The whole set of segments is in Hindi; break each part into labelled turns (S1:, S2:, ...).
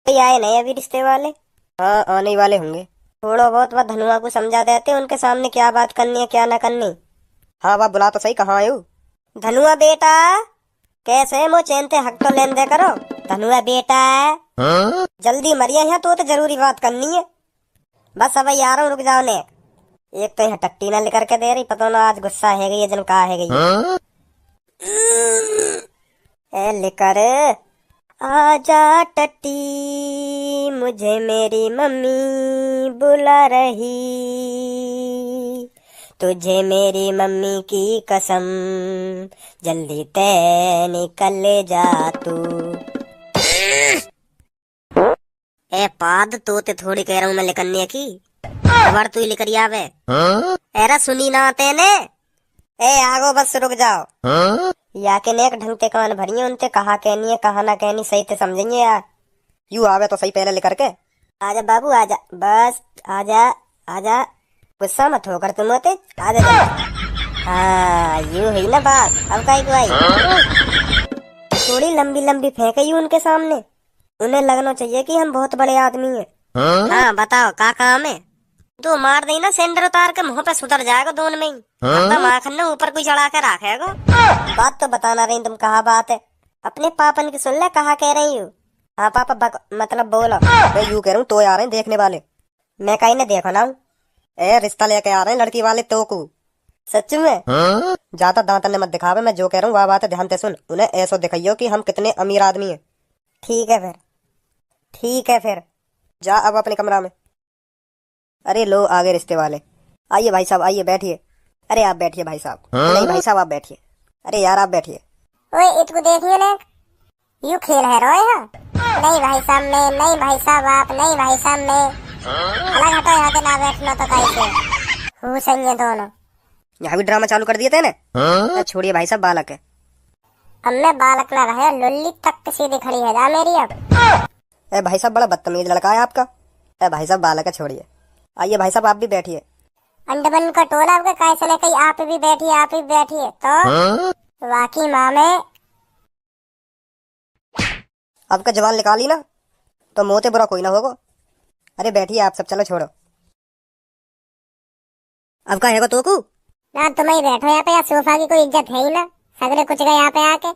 S1: कोई आए नहीं अभी रिश्ते वाले? हाँ आने ही वाले होंगे। थोड़ा बहुत वह धनुआ को समझा देते उनके सामने क्या बात करनी है क्या ना करनी। हाँ वह बुला तो सही, कहाँ आयो? धनुआ बेटा कैसे मो चैनते हक तो लेन दे करो। धनुआ बेटा जल्दी मरिया यहाँ तो जरूरी बात करनी है। बस अब आ रहा हूँ, रुक जाओ ने। एक तो यहाँ टट्टी ना लेकर के दे रही, पता ना आज गुस्सा है गई जन कहा है गई। ए लेकर आजा टट्टी मुझे मेरी मम्मी बुला रही, तुझे मेरी मम्मी की कसम जल्दी ते निकल जा तू। ए पाद तो ते थोड़ी कह रहा हूँ मैं लिखने की खबर तू ही लिख आवे। एरा सुनी ना तेने। ए आगो बस रुक जाओ। या के नेक ढंग ते कान भरिए उनते कहा कहनी है कहा ना कहनी सही ते समझेंगे यार। यू आवे तो सही पहले लेकर के। आजा बाबू आजा, बस आजा आजा, गुस्सा मत होकर तुम होते आजा। हाँ यू है ना बात, अब काई को आई। थोड़ी लंबी लंबी फेंके यू उनके सामने, उन्हें लगना चाहिए कि हम बहुत बड़े आदमी हैं। हाँ बताओ का काम है? तू मार दे ना सेंडर उतार के मुंह पे सुधर जाएगा दोनों में ही। माखन ने ऊपर कोई चढ़ा के रखेगा। बात तो बताना रही तुम, कहा बात है? अपने पापन की सुन ले, कहा कह रही हूँ। हाँ पापा मतलब बोलो। मैं यूँ कह रहा हूँ तो आ रहे हैं देखने वाले। मैं कहीं ने देखो ना। ए रिश्ता लेके आ रहे हैं लड़की वाले तो को। सच में? ज्यादा दांतन मत दिखावे, मैं जो कह रहा हूँ वह बात है ध्यान से सुन। उन्हें ऐसा दिखाइयो कि हम कितने अमीर आदमी हैं। ठीक है फिर, ठीक है फिर जा अब अपने कमरा में। अरे लो आगे रिश्ते वाले। आइए भाई साहब आइए बैठिए। अरे आप बैठिए भाई साहब। नहीं भाई साहब आप बैठिए। अरे यार आप बैठिए। ओए इसको देखिए ना, यू खेल है रोए है। नहीं भाई साहब मैं, नहीं भाई साहब आप, नहीं भाई साहब मैं। अलग हटो यहाँ से, ना बैठना तो कैसे हो सही है दोनों। यहाँ भी ड्रामा चालू कर दिए थे ना। छोड़िए भाई साहब बालक है। अब मैं बालक ना रहे, लुल्ली तक सीधी खड़ी है जा मेरी अब। ए भाई साहब बड़ा बदतमीज लड़का है आपका। ए भाई साहब बालक है, छोड़िए। आइए भाई साहब आप भी बैठिए। अंडबन का टोला आपका कैसे ले कहीं आप भी बैठिए, आप भी बैठिए तो वाकई माँ में आपका जवान निकाली ना तो मोते बुरा कोई ना होगा। अरे बैठिए आप सब, चलो छोड़ो। अब का है तो को ना तुम ही बैठो यहाँ पे, या सोफा की कोई इज्जत है ही ना। सगरे कुछ गए यहाँ पे आके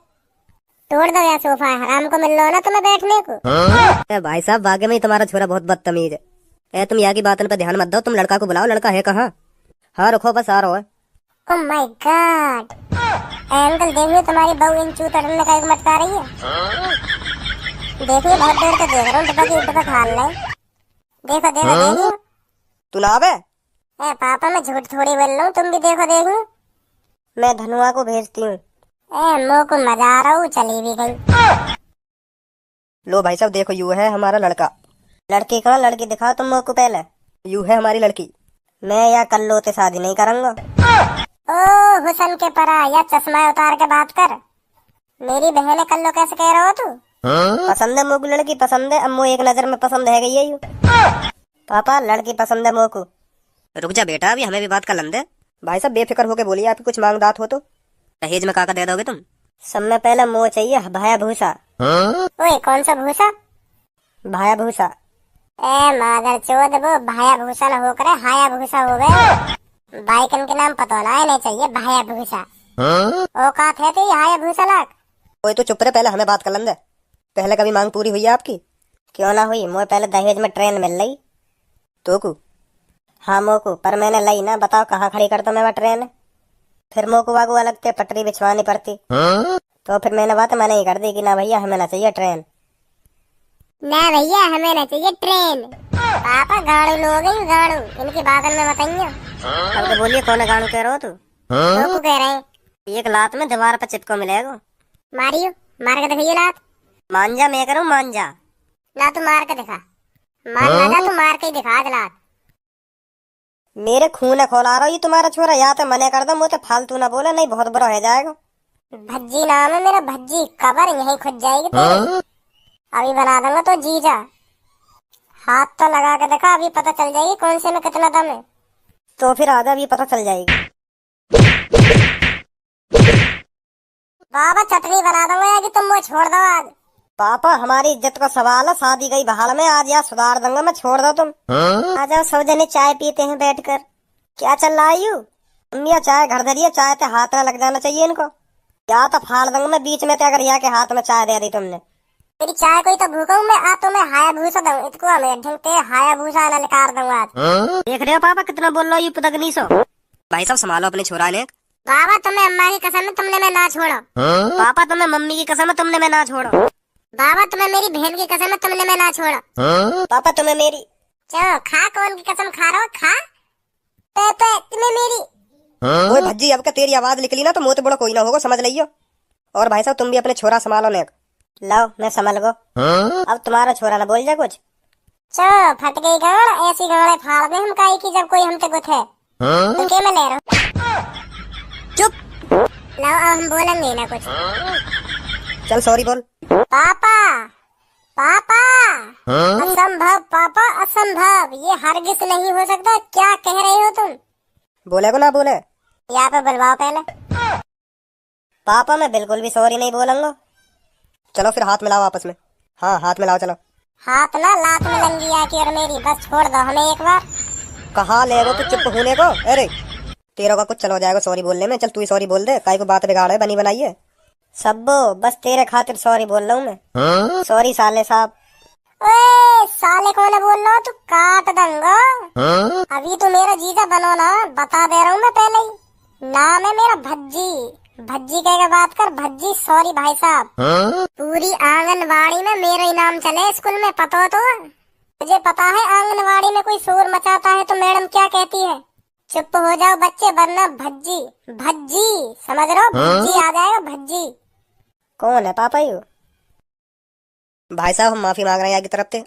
S1: तोड़ दो या सोफा, हराम को मिल लो ना तुम्हें बैठने को। भाई साहब वाकई में तुम्हारा छोरा बहुत बदतमीज है। तुम यहाँ की बातों पर ध्यान मत दो, तुम लड़का को बुलाओ। लड़का है कहाँ? हाँ रुको बस आ रहा है। ओह माय गॉड अंकल देखिए तुम्हारी बहू इन चूतड़ने का एक मटका रही है। देखिए बहुत देर से देख रहा हूँ, डब्बा खा ले। देखो देखो देखो तू ना आवे। ए पापा मैं झूठ थोड़ी बोल रहा हूँ, तुम भी देखो देखो। मैं धनुआ को भेजती हूँ। ए मो को मजा आ रहा हूँ, चली भी गई। लो भाई साहब देखो यू है हमारा लड़का। लड़की कहाँ? लड़की दिखाओ तुम को पहले। यू है हमारी लड़की। मैं या कल्लो ते शादी नहीं करूंगा। ओ हुसन के परा, या चश्मा उतार के बात कर। मेरी बहन है कल्लो कैसे कह रहा हो तू? पसंद है मोको लड़की, पसंद है। अम्मो एक नजर में पसंद है गई है यू। पापा लड़की पसंद है मोको। रुक जा बेटा अभी हमें भी बात कर लंदे। भाई साहब बेफिक्र होके बोलिए, आपकी कुछ मांग दात हो तो। दहेज में काका दे दोगे तुम? सब में पहले मोह चाहिए भाया भूसा। ओए कौन सा भूसा? भाया भूसा। ए मादर चोद वो भाया भूसा न होकर हाया भूसा हो गए। बाइकन के नाम पता ना नहीं चाहिए भाया भूसा। औकात है तेरी हाया भूसा लाख। ओए तो चुप रहे, पहले हमें बात कर लंदे। पहले कभी मांग पूरी हुई है आपकी? क्यों ना हुई, मोए पहले दहेज में ट्रेन मिल रही तो को। हाँ मोको, पर मैंने लाई ना। बताओ कहाँ खड़ी कर दो मैं वह ट्रेन? फिर मोको वागू अलग के पटरी बिछवानी पड़ती। तो फिर मैंने बात मैंने ही कर दी कि ना भैया हमें ना चाहिए ट्रेन। ना भैया हमें ना चाहिए ट्रेन। पापा गाड़ू लोग हैं, गाड़ू इनकी बात में बताइए। अब तो बोलिए कौन गाड़ू कह रहे हो तू? तो कह रहे हैं एक लात में दीवार पर चिपको मिलेगा। मारियो मार के दिखाइए लात। मांझा मैं करूँ मांझा ना, तू मार के दिखा। मान ना जा, तू मार के ही दिखा लात। मेरे खून खोला रहा ये तुम्हारा छोरा, या तो मने कर दो मुझे फालतू ना बोले, नहीं बहुत बुरा हो जाएगा। भज्जी नाम है मेरा, भज्जी कबर यही खुद जाएगी तेरी। अभी बना दूंगा तो जीजा। हाथ तो लगा के देखा, अभी पता चल जाएगी कौन से में कितना दम है। तो फिर आधा भी पता चल जाएगी। बाबा चटनी बना दूंगा कि तुम मुझे छोड़ दो आज। पापा हमारी इज्जत का सवाल है, शादी गई बहाल में, आज यार सुधार दूंगा मैं, छोड़ दो तुम। आ जाओ सब जने चाय पीते हैं बैठकर। क्या चल रहा है यू? अम्मिया चाय घर धरिए, चाय ते हाथ में लग जाना चाहिए इनको। या तो फाड़ दूंगा मैं बीच में, अगर यहाँ के हाथ में चाय दे दी तुमने। तेरी चाय कोई तो भूखा हूँ मैं, आ तो मैं हाया भूसा दूँ इसको, हमें ढंगते हाया भूसा ना निकाल दूंगा आज। देख रहे हो पापा कितना बोल रहा हूँ, पुतगनी सो। भाई साहब संभालो अपने छोरा ने। बाबा तुम्हें अम्मा की कसम है तुमने मैं ना छोड़ो। पापा तुम्हें मम्मी की कसम है तुमने मैं ना छोड़ो। बाबा तुम्हें मेरी बहन की कसम है तुमने मैं ना छोड़ो। पापा तुम्हें मेरी। चलो खा, कौन की कसम खा रहा हो, खा। पे तुम्हें मेरी। ओए भज्जी, अब क्या तेरी आवाज निकली ना तो मुंह तो बड़ा कोई ना होगा, समझ लियो। और भाई साहब तुम भी अपने छोरा संभालो ने। लाओ मैं संभाल गो। अब तुम्हारा छोरा ना बोल जा कुछ। चलो फट गई गाड़, ऐसी गाड़े फाड़ दे हम काई की जब कोई हमसे कुछ है। तो क्या मैं ले रहा हूँ? चुप। लाओ अब हम बोलेंगे ना कुछ। चल सॉरी बोल। पापा पापा असंभव पापा असंभव, ये हरगिज नहीं हो सकता, क्या कह रहे हो तुम? बोले को ना बोले, यहाँ पे बुलवाओ पहले। पापा मैं बिल्कुल भी सॉरी नहीं बोलूंगा। चलो फिर हाथ मिलाओ आपस में। हाँ हाथ मिलाओ चलो। हाथ ना लात में लंगी आकी और मेरी, बस छोड़ दो हमें एक बार। कहाँ ले गो तू चुप होने को? अरे तेरा का कुछ चलो जाएगा सॉरी बोलने में, चल तू ही सॉरी बोल दे, काई को बात बिगाड़े बनी बनाइए। सब्बो बस तेरे खातिर सॉरी बोल रहा हूँ मैं। सॉरी साले साहब। ओए साले कौन बोल रहा हो तू, काट दूंगा। अभी तो मेरा जीजा बनो ना, बता दे रहा हूँ मैं पहले ही। नाम है मेरा भज्जी, भज्जी कह के बात कर, भज्जी। सॉरी भाई साहब। पूरी आंगनवाड़ी में मेरा ही नाम चले स्कूल में, पता हो तो? मुझे पता है आंगनवाड़ी में कोई शोर मचाता है तो मैडम क्या कहती है, चुप हो जाओ बच्चे वरना भज्जी। भज्जी समझ रहे हो, भज्जी आ जाएगा भज्जी। कौन है पापा यू? भाई साहब हम माफी मांग रहे हैं आगे तरफ से।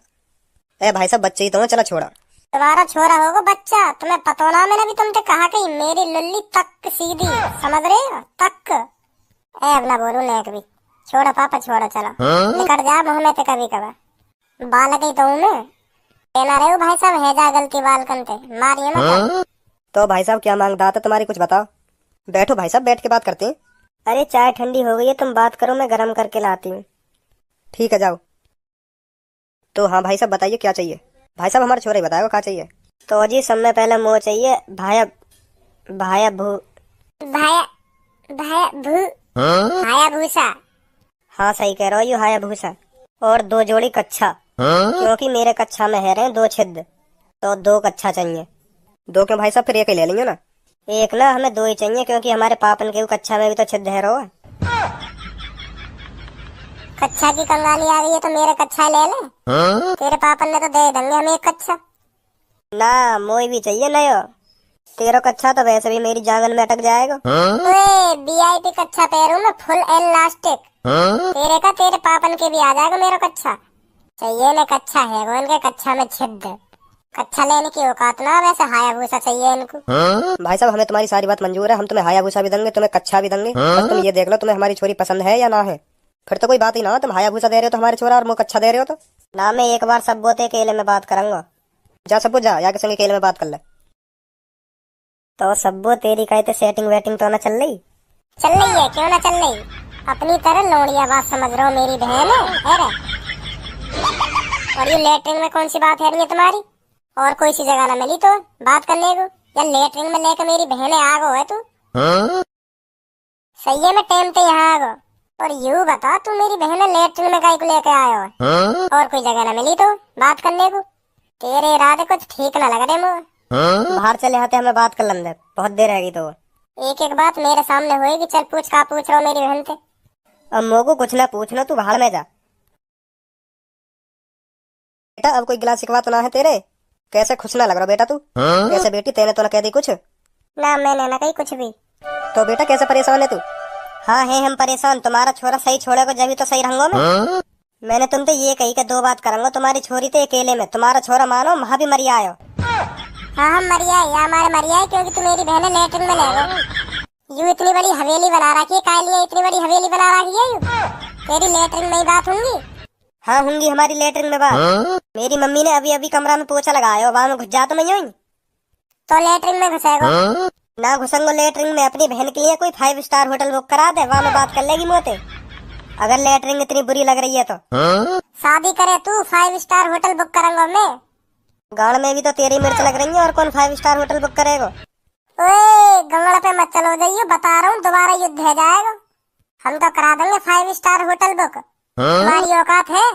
S1: ए भाई साहब बच्चे ही तो हैं, चलो छोड़ा। तुम्हारा छोरा होगा बच्चा, तुम्हें पता ना, मैंने भी तुमसे कहा कि मेरी लुल्ली तक सीधी, समझ रहे हो, तक। ए अब ना बोलू ने कभी, छोड़ो पापा छोड़ो, चलो निकट जा मुँह में कभी कभी। बालक ही तो हूँ मैं, कहना रहे हो भाई साहब है जा गलती बाल कंते मारिए मत। तो भाई साहब क्या मांगता था तुम्हारी, कुछ बताओ। बैठो भाई साहब बैठ के बात करते हैं। अरे चाय ठंडी हो गई है, तुम बात करो मैं गरम करके लाती हूँ। ठीक है जाओ। तो हाँ भाई साहब बताइए क्या चाहिए। भाई साहब हमारे छोरे बताओ क्या चाहिए। तो जी सब में पहले मोह चाहिए, भाया भाया भू भाया भाया भू हाया भूसा। हाँ सही कह रहे हो, यू हाया भूसा। और 2 जोड़ी कच्छा, क्योंकि मेरे कच्छा में है रहे 2 छिद्र, तो 2 कच्छा चाहिए। 2 क्यों भाई साहब, फिर एक ही ले लेंगे ना। एक ना हमें 2 ही चाहिए, क्योंकि हमारे पापन के कच्छा में भी तो छिद्र है रो। कच्छा की कंगाली आ गई है तो मेरे कच्छा ले ले। तेरे पापन ने तो दे देंगे हमें एक कच्छा ना, मोई भी चाहिए नयो। तेरा कच्छा तो वैसे भी मेरी जांगन में अटक जाएगा। VIP कच्छा पहनूं मैं, फुल इलास्टिक। तेरे का तेरे पापन के भी आ जाएगा मेरा कच्छा। चाहिए ना कच्छा है वो, इनके कच्छा में छिद्र। कच्छा लेने की औकात ना, वैसे हाया भूसा चाहिए इनको। भाई साहब हमें तुम्हारी सारी बात मंजूर है, हम तुम्हें हाया भूसा भी देंगे, तुम्हें कच्छा भी देंगे। बस तुम ये देख लो तुम्हें हमारी छोरी पसंद है या ना है, फिर तो कोई बात ही ना। तुम हाया भूसा दे रहे हो तो हमारे छोरा, और मुँह कच्छा दे रहे हो तो ना। मैं एक बार सब बोते केले में बात करूंगा। जा सबो जा, या के संगे केले में बात कर ले। तो सब्बो तेरी कहते सेटिंग वेटिंग तो ना चल रही? चल रही है, क्यों ना चल रही। अपनी तरह लोड़िया बात समझ रहे हो, मेरी बहन है। और ये लेटरिन में कौन सी बात है रही है तुम्हारी? और कोई सी जगह ना मिली तो बात करने को, या लेटरिन में लेकर मेरी बहने आ गो है तू? सही है मैं टाइम पे यहाँ आ गो। और यूँ बता तू मेरी बहन लेटरिन में गाय को लेकर आया हो, और कोई जगह ना मिली तो बात करने को? तेरे इरादे कुछ ठीक ना लग रहे मुझे। बाहर चले आते हमें बात कर लेंगे, बहुत देर रहेगी तो। एक एक बात मेरे सामने होएगी, चल पूछ का पूछ रहा हूँ मेरी बहन से। अब मोको कुछ ना पूछना, तू बाहर में जा। बेटा अब कोई गिला शिकवा तो ना है तेरे? कैसे खुश ना लग रहा बेटा तू? कैसे बेटी तेने तो ना कह दी कुछ? ना मैंने ना कही कुछ भी। तो बेटा कैसे परेशान है तू? हाँ है हम परेशान, तुम्हारा छोरा सही छोड़ेगा जब तो सही रहूंगा मैं। मैंने तुमसे ये कही कि 2 बात करूंगा, तुम्हारी छोरी थे अकेले में, तुम्हारा छोरा मानो वहाँ भी मरिया आयो। हाँ हम मरिया है, हमारे मरिया है, क्योंकि तू मेरी बहन लेटरिन में ले गो। यू इतनी बड़ी हवेली बना रखी है, काय लिए इतनी बड़ी हवेली बना रखी है यू? तेरी लेटरिन में ही बात होंगी? हाँ होंगी हमारी लेटरिन में बात। मेरी मम्मी ने अभी अभी कमरा में पोछा लगाया, वहाँ में घुस जा तो मैं यूं। तो लेटरिन में घुसेगा ना? घुसेंगो लेटरिन में, अपनी बहन के लिए कोई 5 स्टार होटल बुक करा दे, वहाँ में बात कर लेगी मोते। अगर लेटरिंग इतनी बुरी लग रही है तो शादी करे तू 5 स्टार होटल बुक करूंगा मैं। गाड़ में भी तो तेरी मिर्च लग रही है और कौन 5 स्टार होटल बुक करेगा। ओए गंगड़ पे मत चलो जाइए, बता रहा हूँ दोबारा युद्ध है जाएगा। हम तो करा देंगे 5 स्टार होटल बुक। तुम्हारी औकात है?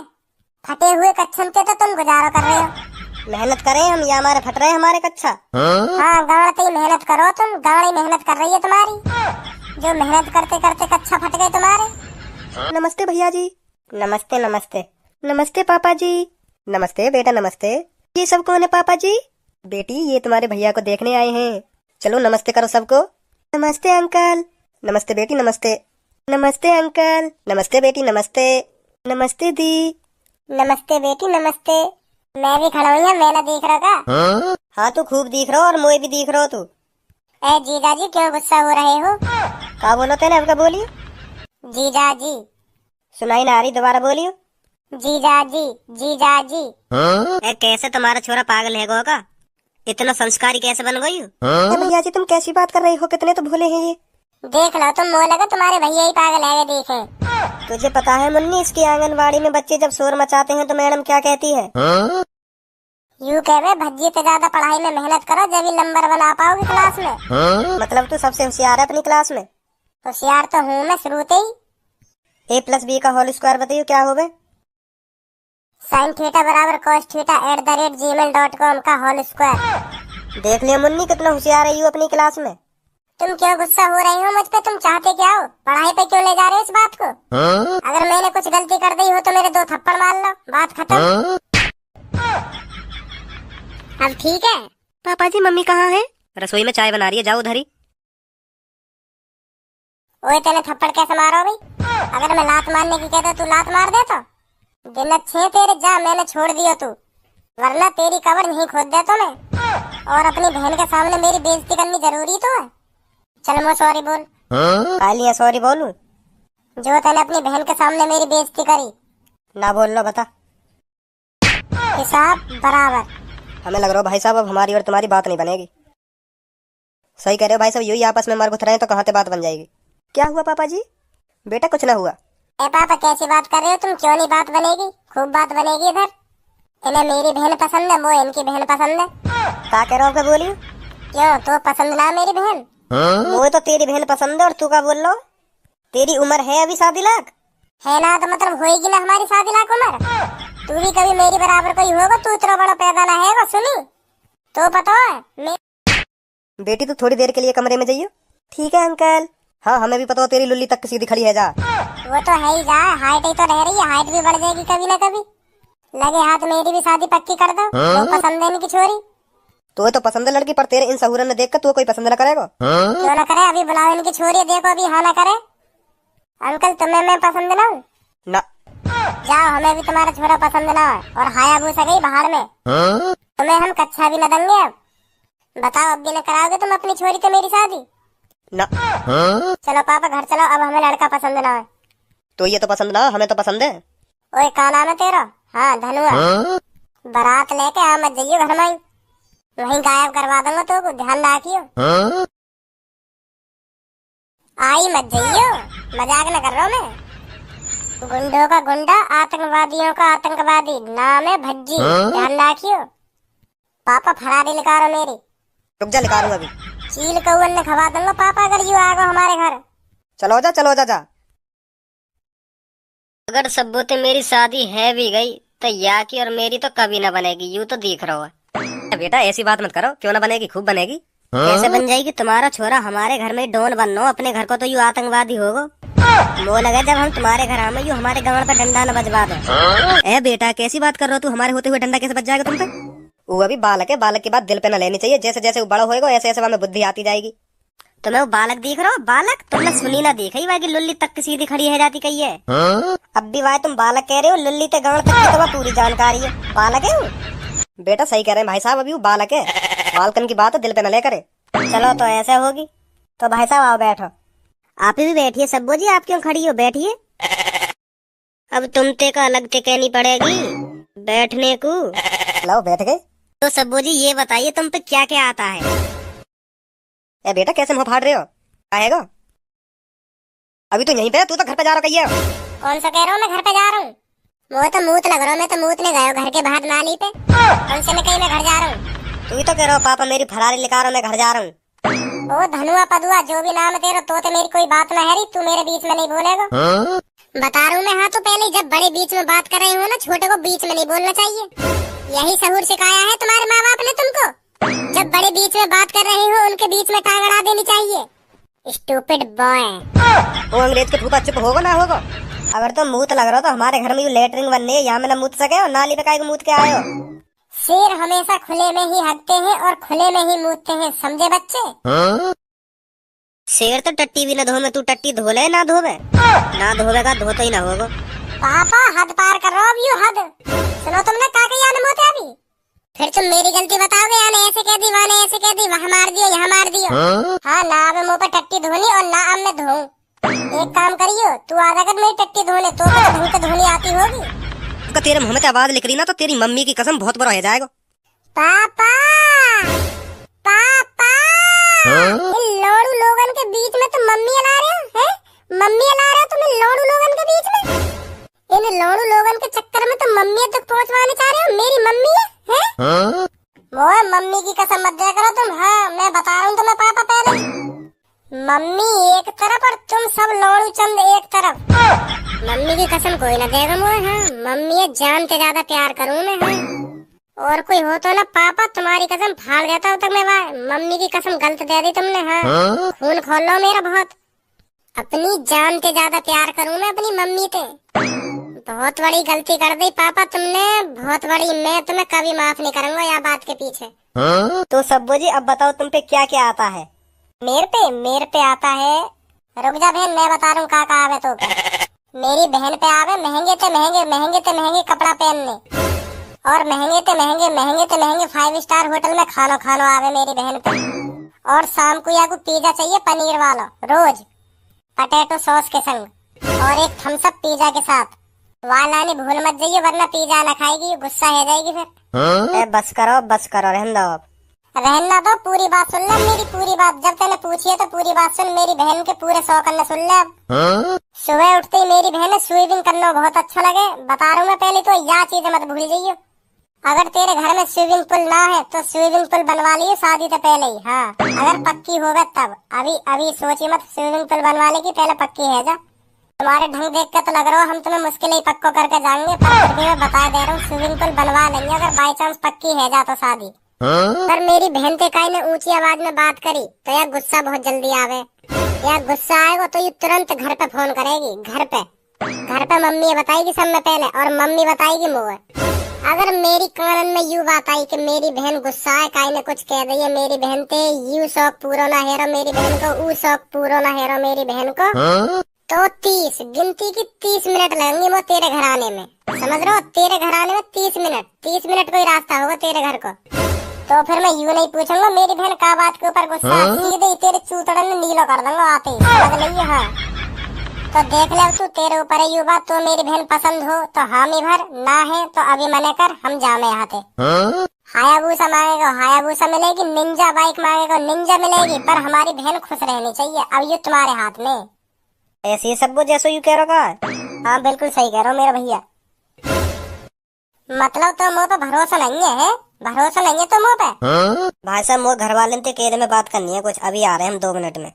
S1: फटे हुए कच्छन के तो तुम गुजारा कर रहे हो। मेहनत करें हम या हमारे फट रहे हैं हमारे कच्छा। हाँ गाड़ी मेहनत करो तुम, गाड़ी मेहनत कर रही है तुम्हारी, जो मेहनत करते करते कच्छा फट गए तुम्हारे।
S2: नमस्ते भैया जी।
S1: नमस्ते नमस्ते।
S2: नमस्ते पापा जी। नमस्ते बेटा नमस्ते। ये सब कौन है पापा जी? बेटी ये तुम्हारे भैया को देखने आए हैं, चलो नमस्ते करो सबको। नमस्ते अंकल। नमस्ते बेटी नमस्ते। नमस्ते अंकल। नमस्ते बेटी नमस्ते। नमस्ते दी।
S1: नमस्ते बेटी नमस्ते। मैं भी खड़ा हूँ, मैंने देख रहा का?
S2: हाँ तू खूब दिख रहा और मोए भी दिख रहा तू।
S1: ए जीजा जी क्यों गुस्सा हो रहे हो?
S2: का बोलो तेने अब का बोलियो?
S1: जीजा जी।
S2: सुनाई ना आ रही, दोबारा बोलियो।
S1: जीजा जी जीजा जी।
S2: ए कैसे तुम्हारा छोरा पागल है गो का? इतना संस्कारी कैसे बन गई? भैया जी तुम कैसी बात कर रही हो, कितने तो भोले हैं ये।
S1: देख लो तुम, मोह लगा तुम्हारे भैया ही पागल है, देखे।
S2: तुझे पता है मुन्नी, इसकी आंगनवाड़ी में बच्चे जब शोर मचाते हैं तो मैडम क्या कहती है?
S1: यूँ कहे भज्जी तो ज्यादा पढ़ाई में मेहनत करो जब भी नंबर बना पाओगी क्लास में।
S2: मतलब तू सबसे होशियार है अपनी क्लास में?
S1: होशियार तो हूँ मैं शुरू से ही।
S2: A+B का होल स्क्वायर बताइयो क्या होगा?
S1: sin थीटा बराबर cos थीटा @gmail.com का होल स्क्वायर।
S2: देख लिया मुन्नी कितना होशियार है यू अपनी क्लास में।
S1: तुम क्यों गुस्सा हो रही हो मुझ पे? तुम चाहते क्या हो? पढ़ाई पे क्यों ले जा रहे हो इस बात को? अगर मैंने कुछ गलती कर दी हो तो मेरे 2 थप्पड़ मार लो, बात खत्म। अब ठीक है?
S2: पापा जी मम्मी कहाँ है? रसोई में चाय बना रही है, जाओ उधर ही।
S1: ओए तेने थप्पड़ कैसे मारो भाई? अगर मैं लात मारने की कहता तू लात मार दे तो? दिन अच्छे तेरे, जा मैंने छोड़ दियो तू, वरना तेरी कब्र नहीं खोद दे तो मैं। और अपनी बहन के सामने मेरी बेइज्जती करनी जरूरी तो है? चल मैं सॉरी बोल।
S2: कालिया सॉरी बोलूं?
S1: जो तूने अपनी बहन के सामने मेरी बेइज्जती करी।
S2: ना बोल लो बता।
S1: हिसाब बराबर।
S2: हमें लग रहा है भाई साहब अब हमारी और तुम्हारी बात नहीं बनेगी। सही कह रहे हो भाई साहब, यही आपस में मार गुथ रहे हैं तो कहाँ से बात बन जाएगी। क्या हुआ पापा जी? बेटा कुछ ना हुआ।
S1: ए पापा कैसी बात कर रहे हो तुम? क्यों नहीं बात बनेगी? खूब बात बनेगी इधर। इन्हें मेरी बहन पसंद है, वो इनकी बहन पसंद है।
S2: क्या कह रहा हो? क्या बोलियो?
S1: क्यों तो पसंद ना मेरी बहन?
S2: वो तो तेरी बहन पसंद है और तू क्या बोल रहा? तेरी उम्र है अभी 7 लाख
S1: है ना, तो मतलब होएगी ना हमारी 7 लाख उम्र। तू भी कभी मेरी बराबर कोई होगा? तू इतना बड़ा पैदा ना है सुनी तो पता है।
S2: बेटी तू थोड़ी देर के लिए कमरे में जाइयो। ठीक है अंकल। हाँ हमें भी पता हो तेरी लुल्ली तक सीधी खड़ी है, जा।
S1: वो तो है ही, जा हाइट ही तो रह रही है, हाइट भी बढ़ जाएगी कभी ना कभी। लगे हाथ मेरी भी शादी पक्की कर दो, वो पसंद है इनकी छोरी।
S2: तो तो पसंद है लड़की, पर तेरे इन सहूरन ने देख कर तू कोई पसंद न करेगा।
S1: क्यों ना करे? अभी बुलाओ इनकी छोरी, देखो अभी हाँ ना करे। अंकल तुम्हें मैं पसंद ना हूँ?
S2: ना।
S1: जाओ, हमें भी तुम्हारा छोरा पसंद ना है और हायाबूसा गई बाहर में। तुम्हें हम कच्छा भी न देंगे। अब बताओ, अब भी न कराओगे तुम अपनी छोरी से मेरी शादी?
S2: ना।
S1: चलो पापा घर चलो, अब हमें लड़का पसंद ना है।
S2: तो ये तो पसंद ना, हमें तो पसंद है।
S1: ओए का नाम है तेरा? हाँ धनुआ। बारात लेके आ मत जाइयो घर में, वहीं गायब करवा दूंगा तो को, ध्यान रखियो। आई मत जाइयो, मजाक न कर रहा हूँ मैं। गुंडों का गुंडा, आतंकवादियों का आतंकवादी, नाम है भज्जी, ध्यान रखियो। पापा फरारी लिकारो मेरी।
S2: रुक जा, लिखा रहा अभी।
S1: चील कौन ने खवा दूंगा पापा अगर यू आगो हमारे घर।
S2: चलो जा चलो जा जा।
S3: अगर सब्बोते मेरी शादी है भी गई तो या की और मेरी तो कभी ना बनेगी, यूँ तो दिख रहा है।
S2: बेटा ऐसी बात मत करो, क्यों ना बनेगी, खूब बनेगी।
S3: कैसे बन जाएगी? तुम्हारा छोरा हमारे घर में डॉन बनना, अपने घर को तो यू आतंकवादी होगो। वो लगे जब हम तुम्हारे घर आवे यू हमारे गांव पे डंडा न बजवा दो।
S2: ए बेटा कैसी बात कर रहे हो तू? हमारे होते हुए डंडा कैसे बच जाएगा तुम पे? वो अभी बालक है, बालक की बात दिल पे न लेनी चाहिए। जैसे जैसे वो बड़ा होएगा ऐसे ऐसे हमें बुद्धि आती जाएगी।
S3: तुम्हें वो बालक दिख रहा हो? बालक तुमने सुनी ना देखी वागी लुल्ली तक सीधी खड़ी है जाती कही है।
S2: अब भी वाई तुम बालक कह रहे हो, लुल्ली ते गांव तक की तो पूरी जानकारी है। बालक है वो? बेटा सही कह रहे हैं भाई साहब, अभी वो बालक है। बालकन की बात दिल पे न ले करे।
S3: चलो तो ऐसे होगी तो भाई साहब आओ बैठो। आप भी बैठिए सब्बो जी, आप क्यों खड़ी हो? बैठिए। अब तुम ते का अलग ते कहनी पड़ेगी बैठने को।
S2: लो बैठ गए।
S3: तो सब्बो जी ये बताइए तुम पे क्या क्या आता है?
S2: ए बेटा कैसे मुंह फाड़ रहे हो? आएगा अभी तो यहीं पे, तू तो घर पे जा रहा कहिए।
S1: कौन सा कह रहा हूँ मैं घर पे जा रहा हूँ? वो तो मूत लग रहा हूँ, मैं तो मूतने गया घर के बाहर नाली पे। कौन से मैं कहीं मैं घर जा रहा हूँ?
S2: तू ही तो कह रहा हो पापा मेरी फरारी लेकर आ रहा हूँ, मैं घर जा रहा हूँ।
S1: ओ धनुआ पदुआ जो भी नाम है तेरा, तो मेरी कोई बात ना है रही, तू मेरे बीच में नहीं बोलेगा। बता रहा हूँ मैं। हाँ तो पहले जब बड़े बीच में बात कर रहे हो ना, छोटे को बीच में नहीं बोलना चाहिए। यही सहूर सिखाया है तुम्हारे माँ बाप ने तुमको। जब बड़े बीच में बात कर रहे हो, उनके बीच में टांग अड़ा देनी चाहिए। Stupid boy.
S2: वो अंग्रेज के फूफा चुप होगा ना होगा? अगर तुम मूत लग रहा हो तो हमारे घर में लेटरिंग बननी है, यहाँ में ना मूत सके और नाली पे काहे को मूत के आए हो?
S1: शेर हमेशा खुले में ही हगते हैं और खुले में ही मूतते हैं, समझे बच्चे?
S3: शेर तो टट्टी भी न धो में, तू टट्टी धो ले ना धोवे, ना धोवेगा धो तो ही ना होगा।
S1: पापा हद पार कर रहा हो अब, यू हद। सुनो तुमने काके याद मोते अभी? फिर तुम मेरी गलती बताओगे, यानी ऐसे कह दी, वाने ऐसे कह दी, वहाँ मार दियो, यहाँ मार दियो। हाँ ना अब मुँह पे टट्टी धोनी और ना अब मैं धोऊं। एक काम करियो, तू आधा कर मेरी टट्टी धोने, तो ढंग से धोनी आती होगी।
S2: तेरे मुँह में आवाज निकली ना तो तेरी मम्मी की कसम बहुत बुरा हो जाएगा।
S1: पापा पापा इन लोड़ू लोगन के बीच में तुम मम्मी ला रहे हो हैं? मम्मी ला रहे हो तुम इन लोड़ू लोगन के बीच में? इन लोड़ू लोगन के चक्कर में तुम मम्मी तक पहुंचवाने चाह रहे हो? मेरी मम्मी है? वो मम्मी की कसम मत दिया करो तुम। हाँ मैं बता रहा हूँ तुम्हें पापा, पहले मम्मी एक तरफ और तुम सब लोड़ू चंद एक तरफ। मम्मी की कसम कोई ना देगा मुझे। हाँ मम्मी जान से ज्यादा प्यार करूँ मैं। हाँ और कोई हो तो ना पापा, तुम्हारी कसम फाड़ देता हूँ तक मैं। मम्मी की कसम गलत दे दी तुमने। हाँ खून खोल लो मेरा बहुत। अपनी जान से ज्यादा प्यार करूँ मैं अपनी मम्मी से। बहुत बड़ी गलती कर दी पापा तुमने, बहुत बड़ी। मैं तुम्हें कभी माफ नहीं करूंगा या बात के पीछे।
S2: तो सब्बू जी अब बताओ तुम पे क्या क्या आता है?
S1: मेरे पे आता है, रुक जा बहन मैं बता रहा हूँ का आवे तो। मेरी बहन पे आवे महंगे ते महंगे कपड़ा पहनने, और महंगे ते महंगे 5 स्टार होटल में खानो आवे मेरी बहन पे। और शाम को या को पिज्जा चाहिए पनीर वाला रोज, पटेटो सॉस के संग, और एक थम्स अप पिज्जा के साथ। वालानी भूल मत जाइए वरना पिज्जा ना खाएगी, गुस्सा हो जाएगी फिर।
S2: बस करो रहने दो अब।
S1: रहना दो, पूरी बात सुन ले मेरी, पूरी बात। जब तूने पूछी है तो पूरी बात सुन। मेरी बहन के पूरे 100 करने सुन ले अब। सुबह उठते ही मेरी बहन स्विमिंग करना बहुत अच्छा लगे, बता रहा हूँ मैं पहले तो, या चीज मत भूल जाइयो। अगर तेरे घर में स्विमिंग पूल ना है तो स्विमिंग पूल बनवा लियो शादी से पहले ही। हाँ अगर पक्की होगा तब, अभी सोची मत स्विमिंग पूल बनवाने की, पहले पक्की है जा। तुम्हारे ढंग देख के तो लग रहा हो हम तुम्हें मुश्किल ही पक्को करके जाएंगे, पर फिर भी मैं बता दे रहा हूँ स्विमिंग पूल बनवा लेंगे अगर बाई चांस पक्की है जा तो शादी। पर मेरी बहन ते काई ने ऊंची आवाज में बात करी तो यार गुस्सा बहुत जल्दी आवे। या गुस्सा आएगा तो ये तुरंत घर पे फोन करेगी। घर पे मम्मी बताएगी सब में पहले, और मम्मी बताएगी मुझे। अगर मेरी कानन में यू बात आई कि मेरी बहन गुस्सा है, काई ने कुछ कह दी है मेरी बहन ते, यू शौक पूरा ना हेरो मेरी बहन को, ऊ शौक पूरा ना हेरो मेरी बहन को, तो 30 गिनती की 30 मिनट लगेंगे वो तेरे घर आने में। समझ रहे हो? तेरे घर आने में 30 मिनट कोई रास्ता होगा तेरे घर को। तो फिर मैं यूं नहीं पूछूंगा मेरी बहन का बात के ऊपर गुस्सा, सीधे तेरे चूतड़न में नीलो कर दूंगा आते ही, समझ लिये? हाँ तो देख ले तू, तेरे ऊपर है यू बात। तो मेरी बहन पसंद हो तो हामी भर, ना है तो अभी मने कर, हम जामे यहाँ थे। हायाबूसा मांगेगा हायाबूसा मिलेगी, निंजा बाइक मांगेगा निंजा मिलेगी, पर हमारी बहन खुश रहनी चाहिए। अब ये तुम्हारे हाथ में।
S2: ऐसे ही सब जैसो यू कह रहा है।
S1: हाँ बिल्कुल सही कह रहा हो मेरा भैया। मतलब तो मुँह पे भरोसा नहीं है? भरोसा नहीं है तो मुँह पे?
S2: भाई साहब मोर घर वाले से केले में बात करनी है कुछ, अभी आ रहे हैं हम 2 मिनट में।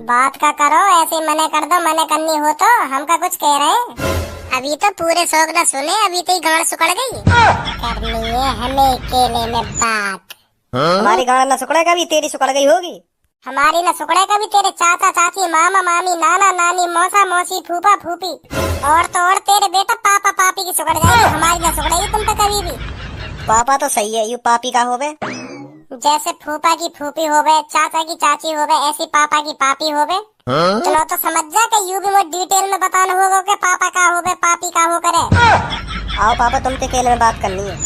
S1: बात का करो, ऐसे ही मने कर दो। मने करनी हो तो हम का कुछ कह रहे हैं? अभी तो पूरे शौक न सुने, अभी तो ही गाड़ सुकड़ गई। करनी है हमें केले में बात।
S2: हमारी गाड़ न सुकड़ेगा, अभी तेरी सुकड़ गई होगी।
S1: हमारी न सुकड़े कभी, तेरे चाचा चाची मामा मामी नाना नानी मौसा मौसी फूफा फूफी और तो और तेरे बेटा पापा पापी की सुकड़ जाएगी, हमारी न सुकड़ेगी तुम पे कभी भी।
S2: पापा तो सही है, यू पापी का होवे।
S1: जैसे फूफा की फूफी होवे, चाचा की चाची होवे, ऐसी पापा की पापी होवे। चलो तो समझ जा कि यू भी मुझे डिटेल में बताना होगा कि पापा का होवे पापी का हो करे।
S2: आओ पापा तुमसे केले में बात करनी है।